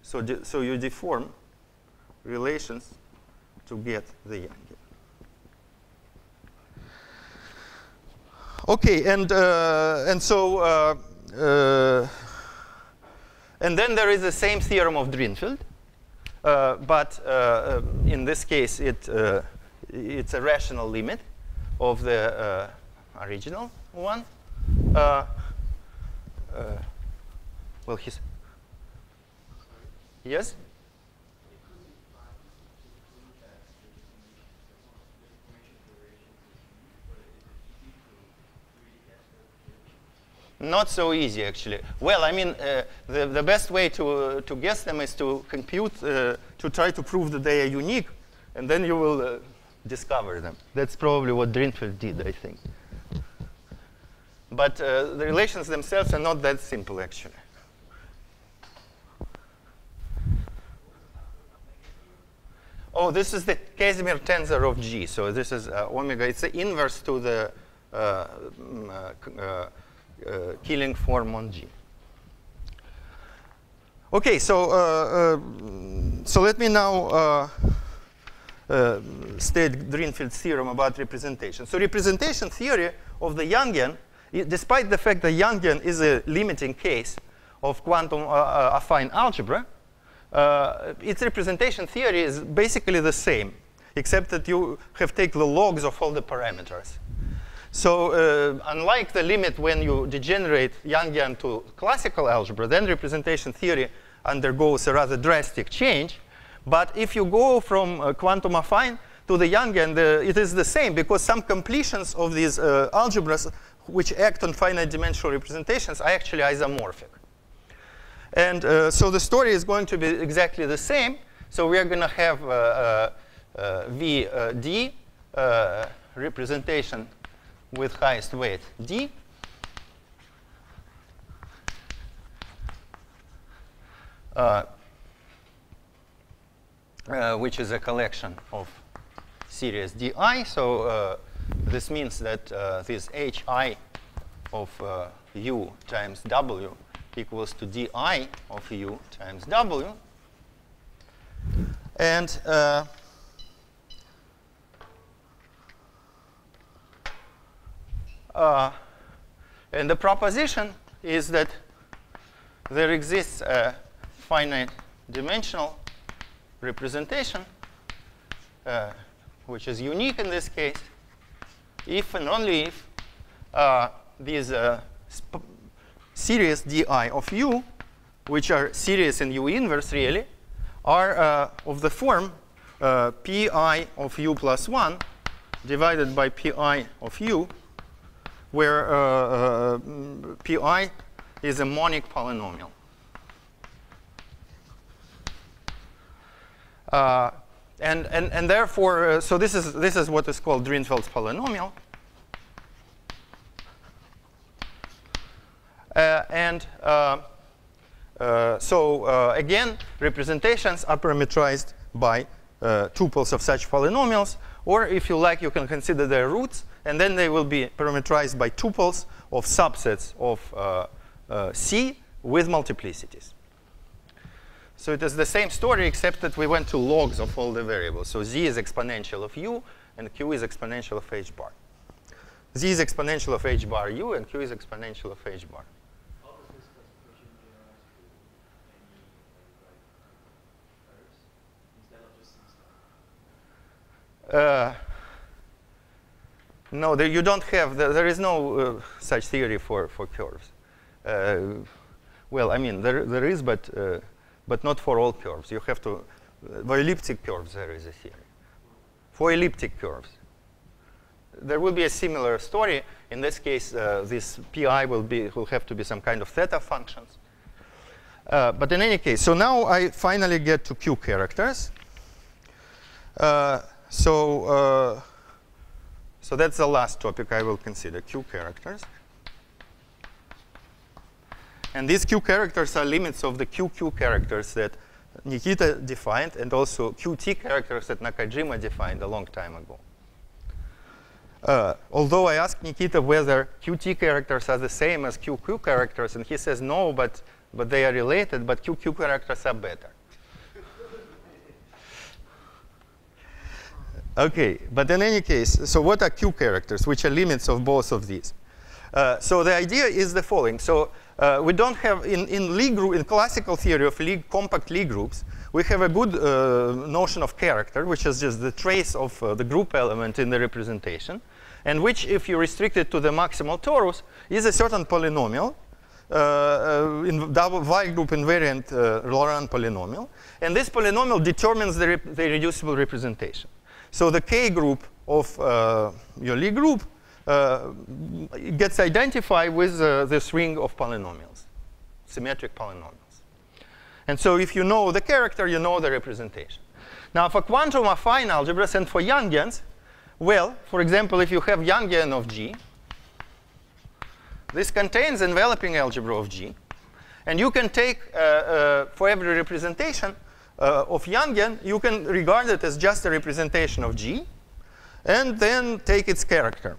So you deform relations to get the Youngian. Okay, and then there is the same theorem of Drinfeld. But in this case, it's a rational limit of the original one. Well, yes? Not so easy, actually. Well, I mean, the best way to guess them is to compute, to try to prove that they are unique, and then you will discover them. That's probably what Drinfeld did, I think. But the relations themselves are not that simple, actually. Oh, this is the Casimir tensor of G. So this is omega. It's the inverse to the Killing form on G. Okay, so let me now state Drinfeld's theorem about representation. So representation theory of the Yangian, despite the fact that Yangian is a limiting case of quantum affine algebra, its representation theory is basically the same, except that you have taken the logs of all the parameters. So unlike the limit when you degenerate Yangian to classical algebra, then representation theory undergoes a rather drastic change. But if you go from quantum affine to the Yangian, it is the same, because some completions of these algebras which act on finite dimensional representations are actually isomorphic. And so the story is going to be exactly the same. So we are going to have VD representation with highest weight D. Which is a collection of series DI. So this means that this HI of U times W equals to DI of U times W. And the proposition is that there exists a finite dimensional representation, which is unique in this case, if and only if these series DI of U, which are series in U inverse really, are of the form Pi of U plus 1 divided by Pi of U, where Pi is a monic polynomial. And therefore, so this is what is called Drinfeld's polynomial. Again, representations are parametrized by tuples of such polynomials, or if you like, you can consider their roots, and then they will be parametrized by tuples of subsets of C with multiplicities. So it is the same story, except that we went to logs of all the variables. So Z is exponential of U, and Q is exponential of H bar. Z is exponential of H bar U, and Q is exponential of H bar. How does this classification generalize to any curves instead of just some stuff? No, you don't have, there is no such theory for curves. Well, I mean, there is, but not for all curves. You have to, for elliptic curves, there is a theory. For elliptic curves. There will be a similar story. In this case, this Pi will have to be some kind of theta functions. But in any case, so now I finally get to Q characters. So that's the last topic I will consider, Q characters. And these Q characters are limits of the QQ characters that Nikita defined, and also QT characters that Nakajima defined a long time ago. Although I asked Nikita whether QT characters are the same as QQ characters, and he says no, but they are related, but QQ characters are better. Okay, but in any case, so what are Q characters, which are limits of both of these? So the idea is the following. So we don't have, in classical theory of compact Lie groups, we have a good notion of character, which is just the trace of the group element in the representation, and which, if you restrict it to the maximal torus, is a certain polynomial, in double Weyl group invariant Laurent polynomial. And this polynomial determines the irreducible representation. So the K group of your Lie group gets identified with this ring of polynomials, symmetric polynomials. And so if you know the character, you know the representation. Now, for quantum affine algebras and for Youngians, well, for example, if you have Youngian of G, this contains enveloping algebra of G. And you can take, for every representation of Youngian, you can regard it as just a representation of G, and then take its character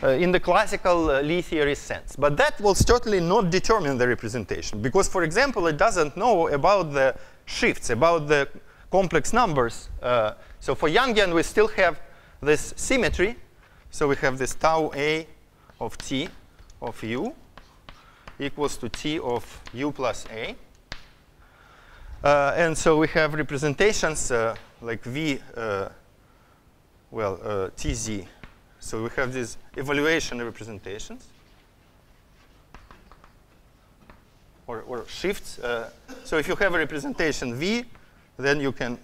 in the classical Lie theory sense. But that will certainly not determine the representation, because, for example, it doesn't know about the shifts, about the complex numbers. So for Youngian, we still have this symmetry. So we have this tau A of t of u equals to t of u plus a. And so we have representations like v, tz. So we have these evaluation representations or shifts. So if you have a representation v, then you can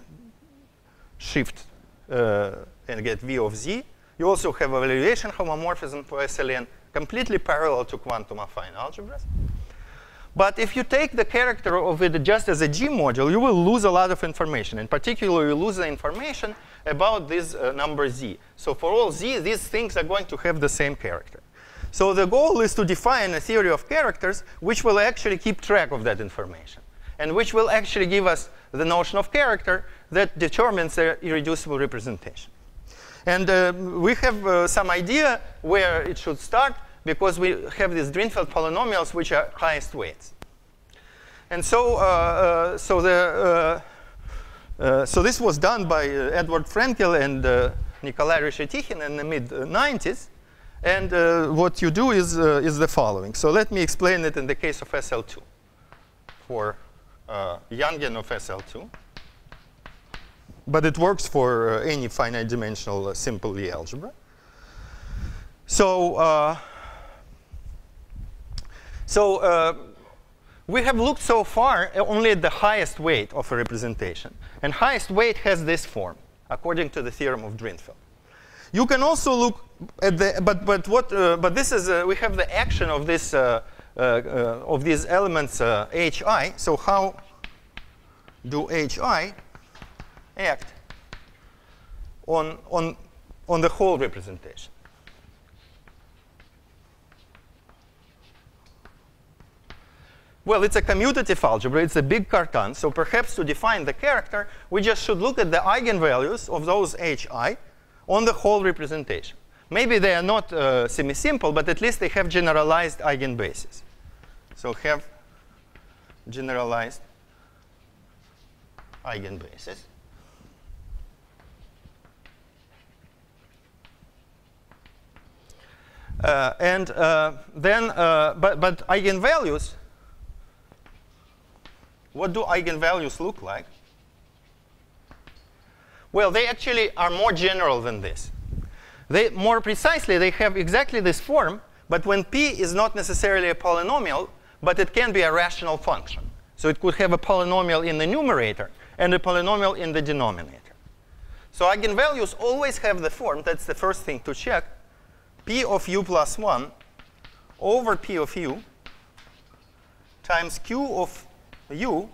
shift and get v of z. You also have evaluation homomorphism for SLN, completely parallel to quantum affine algebras. But if you take the character of it just as a G module, you will lose a lot of information. In particular, you lose the information about this number z. So for all z, these things are going to have the same character. So the goal is to define a theory of characters which will actually keep track of that information, and which will actually give us the notion of character that determines the irreducible representation. And we have some idea where it should start, because we have these Drinfeld polynomials which are highest weights. And so, so this was done by Edward Frenkel and Nikolai Reshetikhin in the mid-90s. And what you do is the following. So let me explain it in the case of SL2 for Youngian of SL2. But it works for any finite dimensional simple Lie algebra. So, we have looked so far only at the highest weight of a representation. And highest weight has this form, according to the theorem of Drinfeld. You can also look at the, but this is, we have the action of this, of these elements hi. So how do hi act on the whole representation? Well, it's a commutative algebra. It's a big cartan. So perhaps to define the character, we just should look at the eigenvalues of those hi on the whole representation. Maybe they are not semi-simple, but at least they have generalized eigenbases. So have generalized eigenbases. But eigenvalues, what do eigenvalues look like? Well, they actually are more general than this. More precisely, they have exactly this form, but when p is not necessarily a polynomial, but it can be a rational function. So it could have a polynomial in the numerator and a polynomial in the denominator. So eigenvalues always have the form, that's the first thing to check, p of u plus 1 over p of u times q of u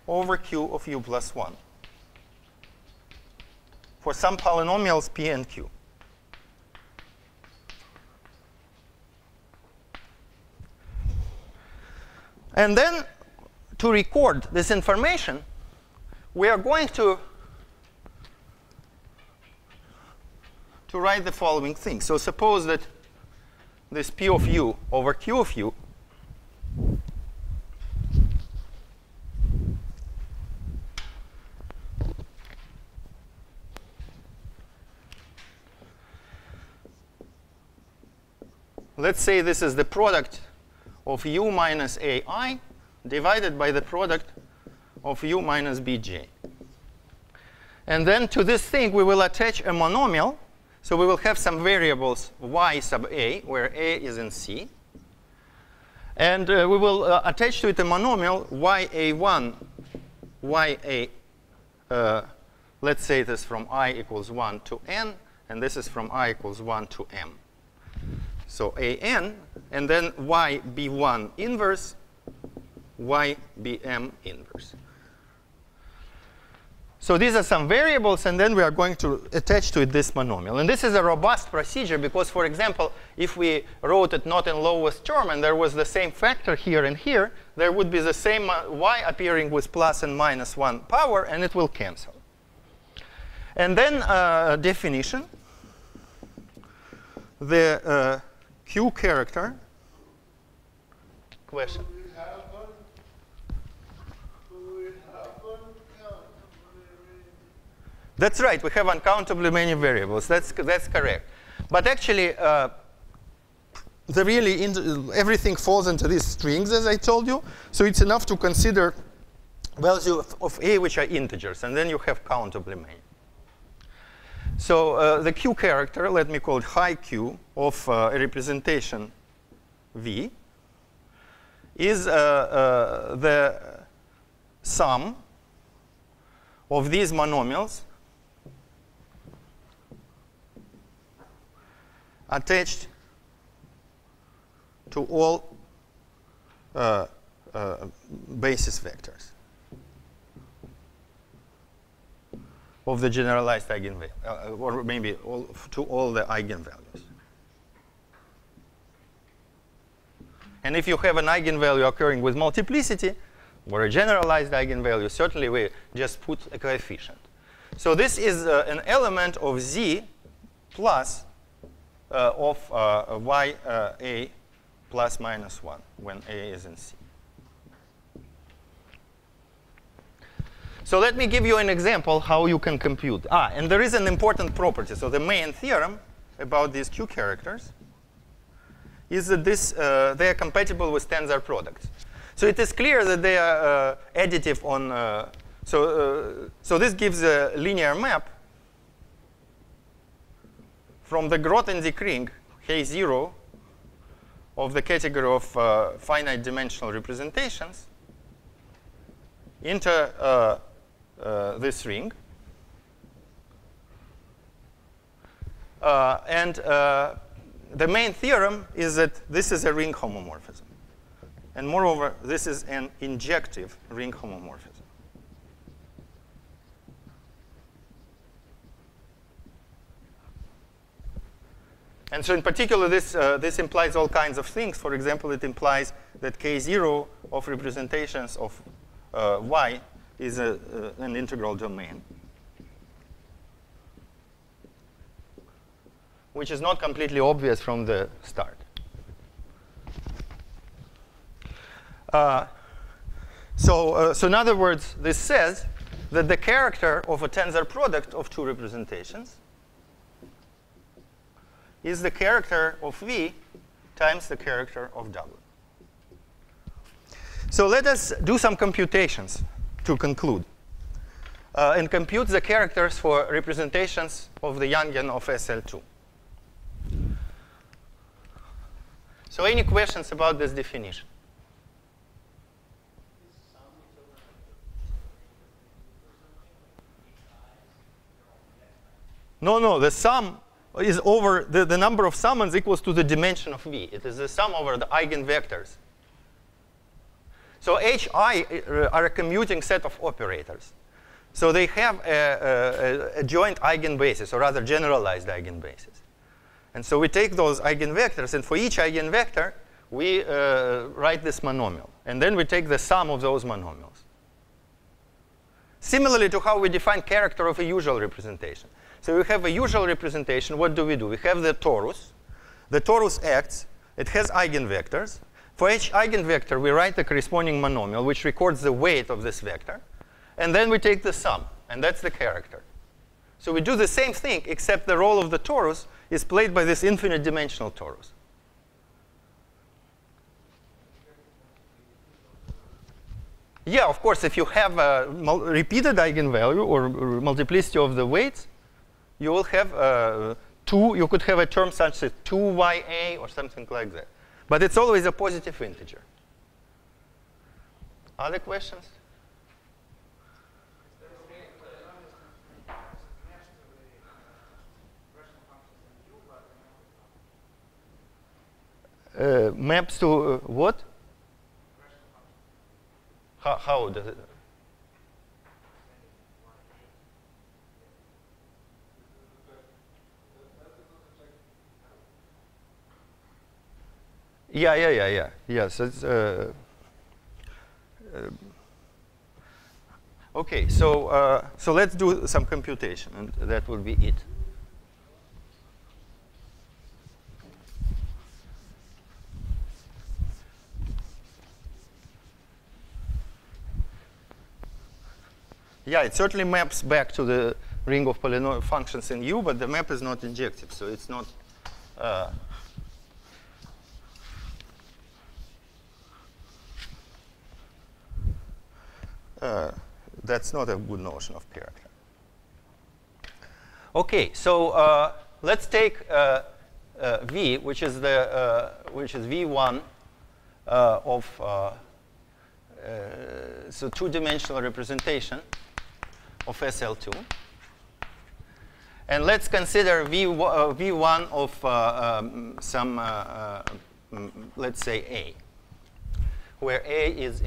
over q of u plus 1 for some polynomials p and q. And then to record this information, we are going to write the following thing. So suppose that this p of u over q of u let's say this is the product of u minus ai divided by the product of u minus bj. And then to this thing, we will attach a monomial. So we will have some variables y sub a, where a is in C. And we will attach to it a monomial ya1, ya, let's say this from I equals 1 to n, and this is from I equals 1 to m. So an, and then ybn inverse, ybm inverse. So these are some variables, and then we are going to attach to it this monomial. And this is a robust procedure because, for example, if we wrote it not in lowest term and there was the same factor here and here, there would be the same y appearing with plus and minus 1 power, and it will cancel. And then definition. The Q character. Question. That's right. We have uncountably many variables. That's correct. But actually, everything falls into these strings, as I told you. So it's enough to consider values of A which are integers, and then you have countably many. So the Q character, let me call it high Q of a representation V, is the sum of these monomials attached to all basis vectors of the generalized eigenvalue, or maybe to all the eigenvalues. And if you have an eigenvalue occurring with multiplicity, or a generalized eigenvalue, certainly we just put a coefficient. So this is an element of Z plus of ya plus minus 1 when A is in C. So let me give you an example how you can compute. And there is an important property. So the main theorem about these Q characters is that they are compatible with tensor products. So it is clear that they are additive on. So this gives a linear map from the Grothendieck ring K0 of the category of finite dimensional representations into this ring. And the main theorem is that this is a ring homomorphism. And moreover, this is an injective ring homomorphism. And so in particular, this implies all kinds of things. For example, it implies that K0 of representations of y is an integral domain, which is not completely obvious from the start. So in other words, this says that the character of a tensor product of two representations is the character of V times the character of W. So let us do some computations to conclude and compute the characters for representations of the Yangian of SL2. So any questions about this definition? No, the sum is over, the number of summons equals to the dimension of V. It is the sum over the eigenvectors. So HI are a commuting set of operators. So they have a joint eigenbasis, or rather generalized eigenbasis. And so we take those eigenvectors, and for each eigenvector, we write this monomial. And then we take the sum of those monomials. Similarly to how we define character of a usual representation. So we have a usual representation. What do? We have the torus. The torus acts. It has eigenvectors. For each eigenvector, we write the corresponding monomial, which records the weight of this vector. And then we take the sum. And that's the character. So we do the same thing, except the role of the torus is played by this infinite dimensional torus. Yeah, of course, if you have a repeated eigenvalue or multiplicity of the weights, you will have you could have a term such as 2ya or something like that. But it's always a positive integer. Other questions? maps to what? How does it? Yeah. Yes. It's, okay. So let's do some computation, and that will be it. Yeah, it certainly maps back to the ring of polynomial functions in U, but the map is not injective, so it's not. That's not a good notion of character. Okay, so let's take V, which is V1 of so two-dimensional representation of SL2. And let's consider V1 of some, let's say, A, where A is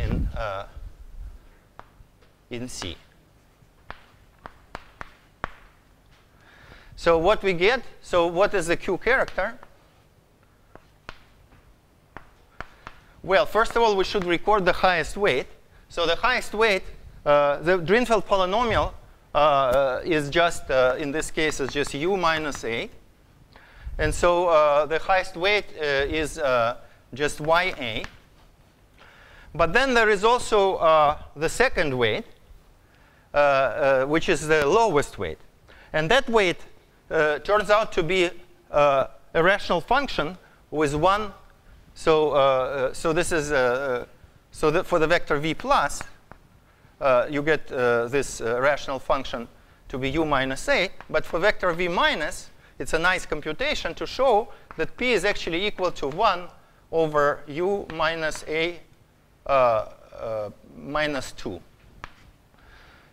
in C. So what we get, so what is the Q character? Well, first of all, we should record the highest weight. So the highest weight, the Drinfeld polynomial is just, in this case, is just U minus A. And so the highest weight is just YA. But then there is also the second weight, which is the lowest weight. And that weight turns out to be a rational function with one. So this is so that for the vector V plus, you get this rational function to be U minus A. But for vector V minus, it's a nice computation to show that P is actually equal to 1 over U minus A minus 2.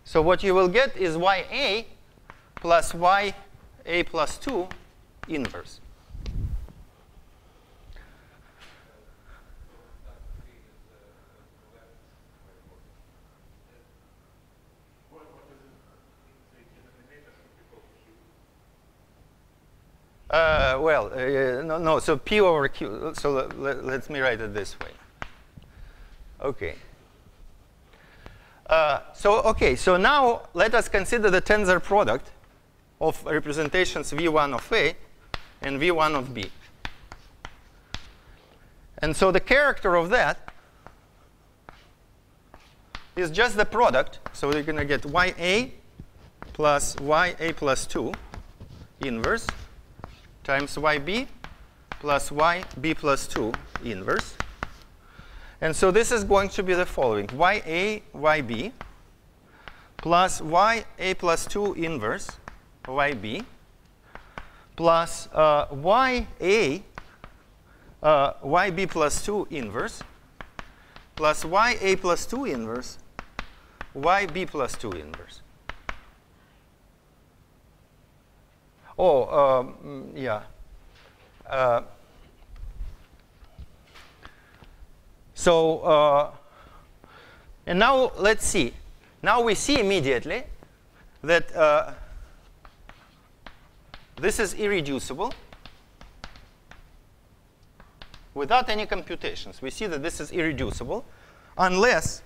So what you will get is YA plus YA plus 2 inverse. No. So P over Q. So let me write it this way. Okay. So now let us consider the tensor product of representations V1 of A and V1 of B. And so the character of that is just the product. So we're going to get YA plus YA plus 2 inverse times YB plus YB plus 2 inverse. And so this is going to be the following. YA, YB plus YA plus 2 inverse YB plus YA YB plus 2 inverse plus YA plus 2 inverse YB plus 2 inverse. Yeah. And now let's see. Now we see immediately that this is irreducible without any computations. We see that this is irreducible unless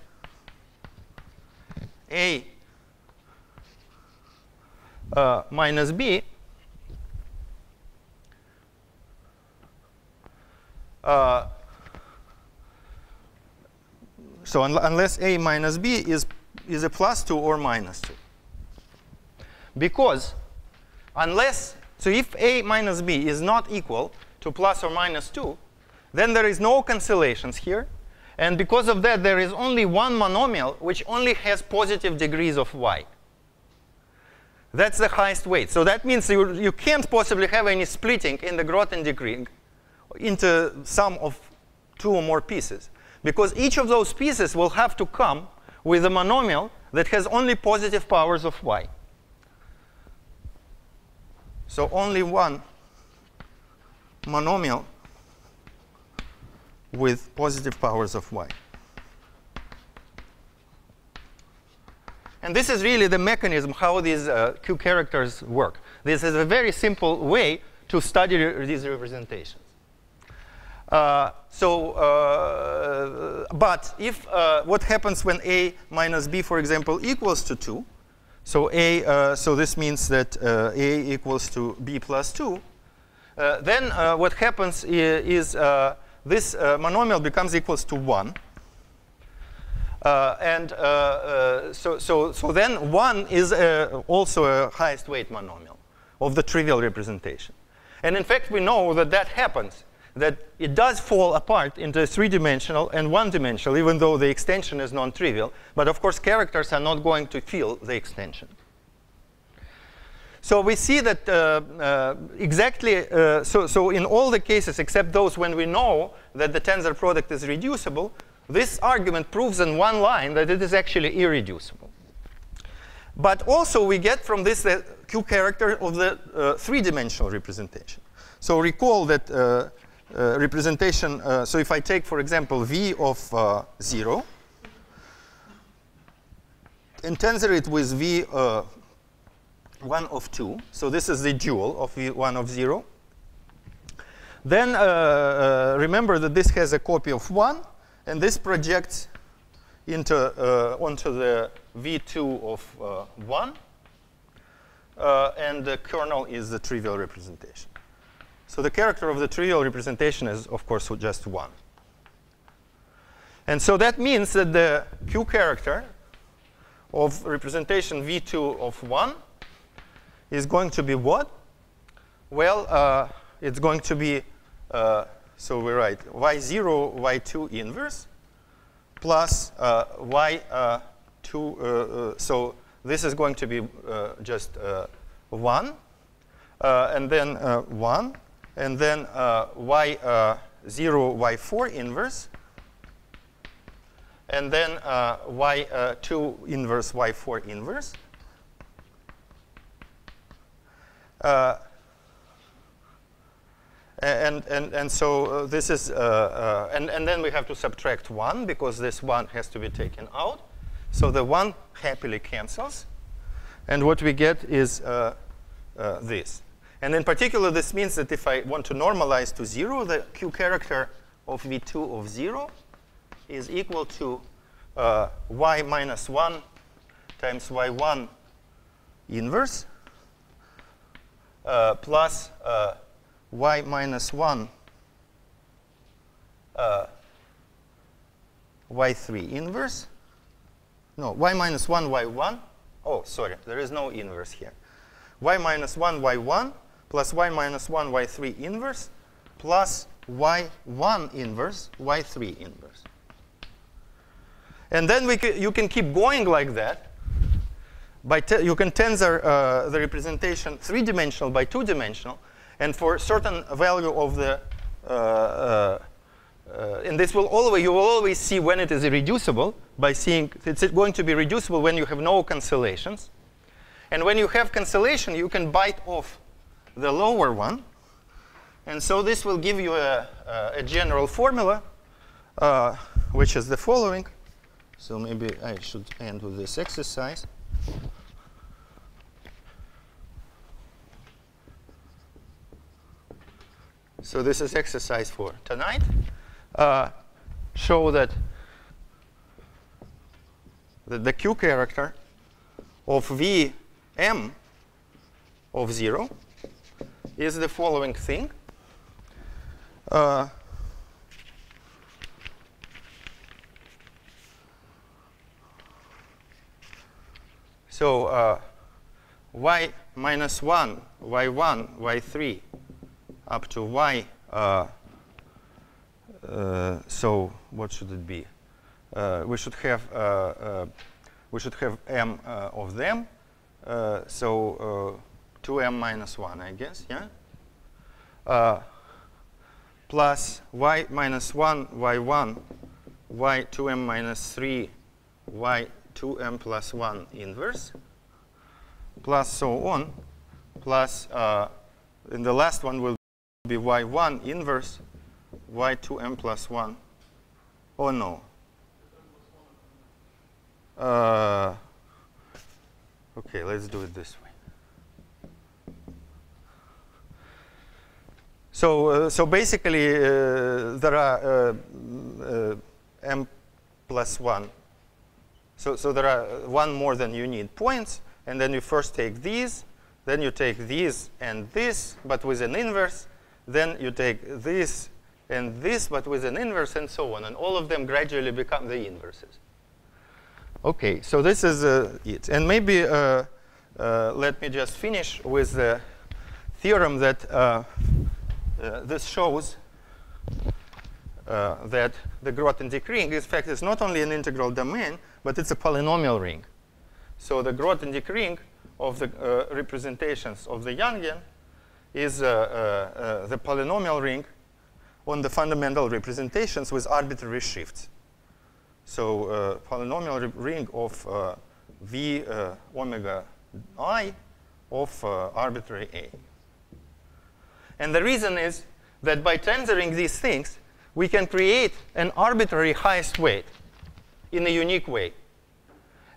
A minus B unless A minus B is a plus 2 or minus 2. Because so if A minus B is not equal to plus or minus 2, then there is no cancellations here. And because of that, there is only one monomial which only has positive degrees of y. That's the highest weight. So that means you can't possibly have any splitting in the Grothendieck ring into sum of 2 or more pieces. Because each of those pieces will have to come with a monomial that has only positive powers of y. So only one monomial with positive powers of y. And this is really the mechanism how these Q characters work. This is a very simple way to study these representations. But if what happens when a minus b, for example, equals to 2, so so this means that a equals to b plus 2, then what happens is this monomial becomes equals to 1. So then 1 is also a highest weight monomial of the trivial representation. And in fact, we know that that happens, that it does fall apart into 3-dimensional and 1-dimensional, even though the extension is non-trivial. But of course, characters are not going to fill the extension. So we see that so in all the cases, except those when we know that the tensor product is reducible, this argument proves in one line that it is actually irreducible. But also we get from this the Q character of the 3-dimensional representation. So recall that representation, so if I take, for example, v of 0, and tensor it with v 1 of 2, so this is the dual of v1 of 0, then remember that this has a copy of 1, and this projects into onto the v2 of 1, and the kernel is the trivial representation. So the character of the trivial representation is, of course, just 1. And so that means that the Q character of representation v2 of 1 is going to be what? Well, it's going to be, so we write y0, y2 inverse plus y2. So this is going to be just 1, and then 1, and then y0, y4 inverse, and then y2 inverse, y4 inverse. And so this is, and then we have to subtract 1, because this 1 has to be taken out. So the 1 happily cancels. And what we get is this. And in particular, this means that if I want to normalize to 0, the Q character of v2 of 0 is equal to y minus 1 times y1 inverse plus y minus 1 y3 inverse. No, y minus 1 y1. Oh, sorry, there is no inverse here. Y minus 1 y1 plus y minus 1 y3 inverse plus y1 inverse y3 inverse. And then you can keep going like that. You can tensor the representation 3-dimensional by 2-dimensional. And for certain value of the, and this will always, you will always see when it is irreducible by seeing it's going to be reducible when you have no cancellations. And when you have cancellation, you can bite off the lower one. And so this will give you a general formula, which is the following. So maybe I should end with this exercise. So this is exercise for tonight. Show that the Q character of Vm of 0 is the following thing. So y minus 1, y1, y3 up to y. So what should it be? We should have m of them. So 2m minus 1, I guess, yeah. Plus y minus 1, y1, y 2m minus 3, y 2m plus 1 inverse, plus so on, plus in the last one will be y1 inverse, y2m plus 1 or no? Okay, let's do it this way. So basically, there are m plus 1. So there are one more than you need points, and then you first take these, then you take these and this, but with an inverse. Then you take this and this, but with an inverse, and so on. And all of them gradually become the inverses. OK, so this is it. And maybe let me just finish with the theorem that this shows that the Grothendieck ring, in fact, is not only an integral domain, but it's a polynomial ring. So the Grothendieck ring of the representations of the Yangian is the polynomial ring on the fundamental representations with arbitrary shifts. So polynomial ring of V omega I of arbitrary A. And the reason is that by tensoring these things, we can create an arbitrary highest weight in a unique way.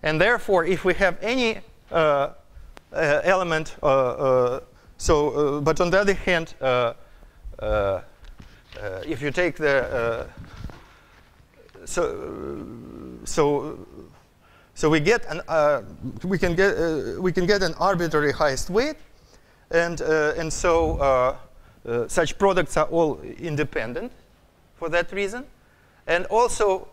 And therefore, if we have any element, but on the other hand, if you take the so we get an we can get an arbitrary highest weight, and so such products are all independent for that reason. And also,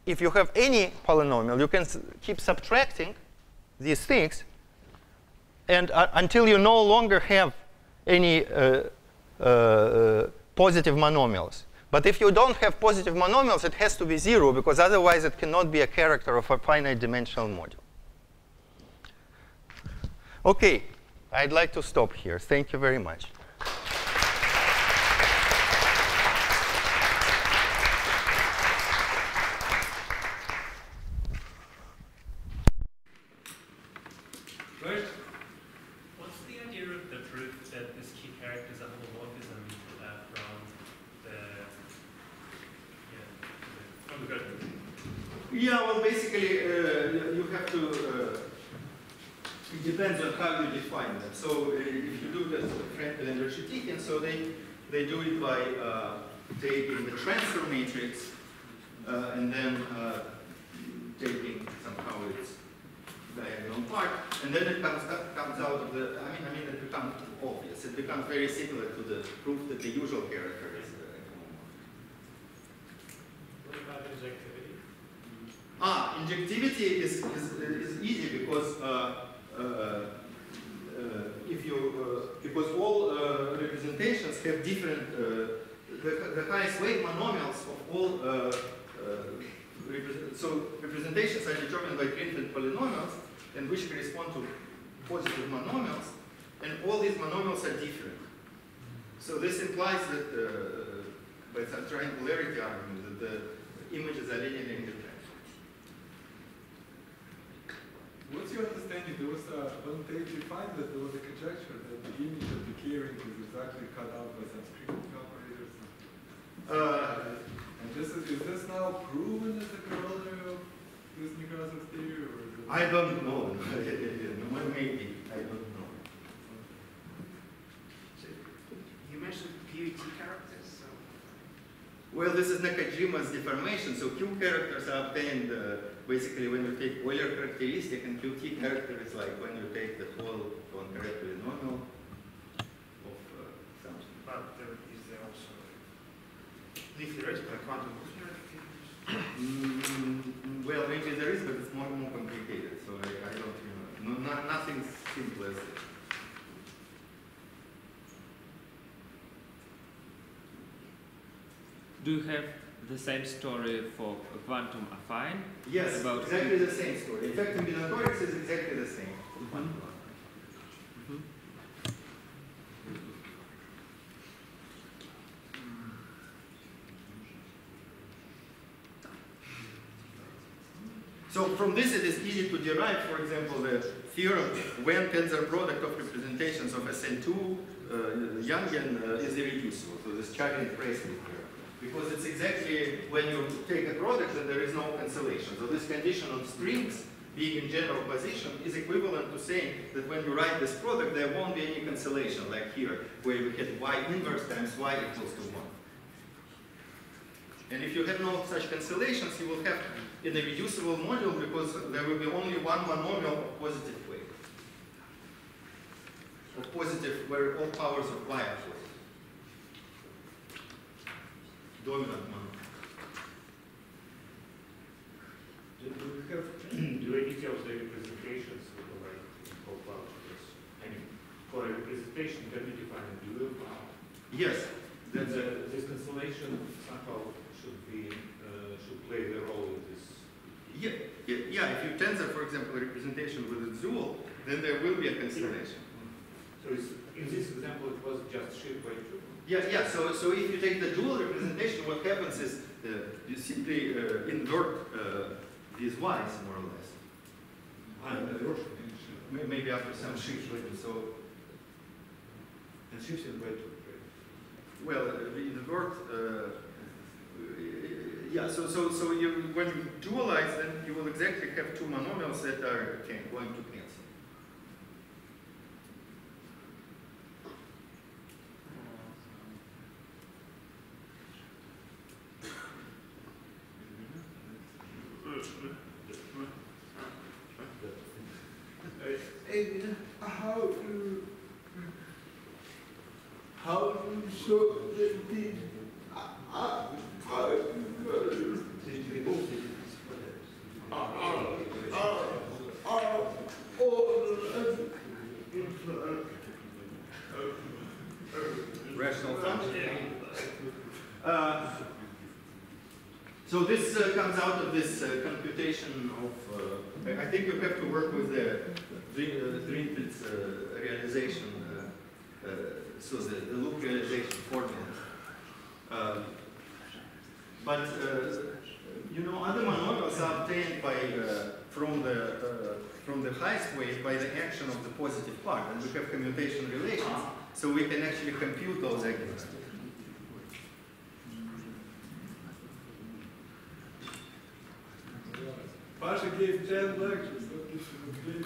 if you have any polynomial, you can keep subtracting these things, and until you no longer have any positive monomials. But if you don't have positive monomials, it has to be 0, because otherwise it cannot be a character of a finite dimensional module. OK, I'd like to stop here. Thank you very much. What's the idea of the proof that this key character is a homomorphism from the group? Yeah, well, basically, you have to, it depends on how you define them. So if you do this with Frankel and Reshetikhin, so they do it by taking the transfer matrix and then taking somehow its diagonal part, and then it comes out of the, I mean, it becomes obvious. It becomes very similar to the proof that the usual character is What about injectivity? Injectivity is easy because because all representations have different the highest weight monomials of all so representations are determined by Greenfield polynomials, and which correspond to positive monomials, and all these monomials are different. So this implies that by some triangularity argument that the images are linearly independent. What's your understanding? There was one page you find that there was a conjecture that the image of the key ring is exactly cut out by some script operators. And is this now proven as a corollary of this Nekrasov theory? Or is it I don't know. Maybe. I don't know. So you mentioned PUT characters. So. Well, this is Nakajima's deformation. So Q characters are obtained basically when you take Euler characteristic, and QT character is like when you take the whole non-correct polynomial of something. But is there also the theoretical quantum well, maybe there is, but it's more complicated. So I don't, nothing simple as this. Do you have the same story for quantum affine? Yes, about exactly the same story. In fact, combinatorics is exactly the same. So from this it is easy to derive, for example, the theorem when tensor product of representations of SN2 Yangian is irreducible. So this Charin-Presley theorem. Because it's exactly when you take a product and there is no cancellation. So this condition on strings being in general position is equivalent to saying that when you write this product, there won't be any cancellation, like here, where we had y inverse times y equals to 1. And if you have no such cancellations, you will have an irreducible module because there will be only one monomial of positive wave. Of positive, where all powers of y are positive. Dominant monomial. Do any of the representations like I mean, for a representation, can we define a dual power? Yes. Then this cancellation somehow should play the role in this. Yeah. If you tensor, for example, a representation with a dual, then there will be a cancellation. So in this example, it was just shift by 2. Yeah. So if you take the dual representation, what happens is you simply invert these y's more or less. Maybe after some shift. So and shifting by 2. well, we invert. Yeah. So you, when you dualize, then you will exactly have two monomials that are going to cancel. And how do you show that the Rational function. So this comes out of this computation of, I think you have to work with the Drinfitz realization, so the loop realization formula. But you know, other monomials are obtained by from the highest wave by the action of the positive part, and we have commutation relations, so we can actually compute those arguments. Pasha gave 10 lectures, but this is a big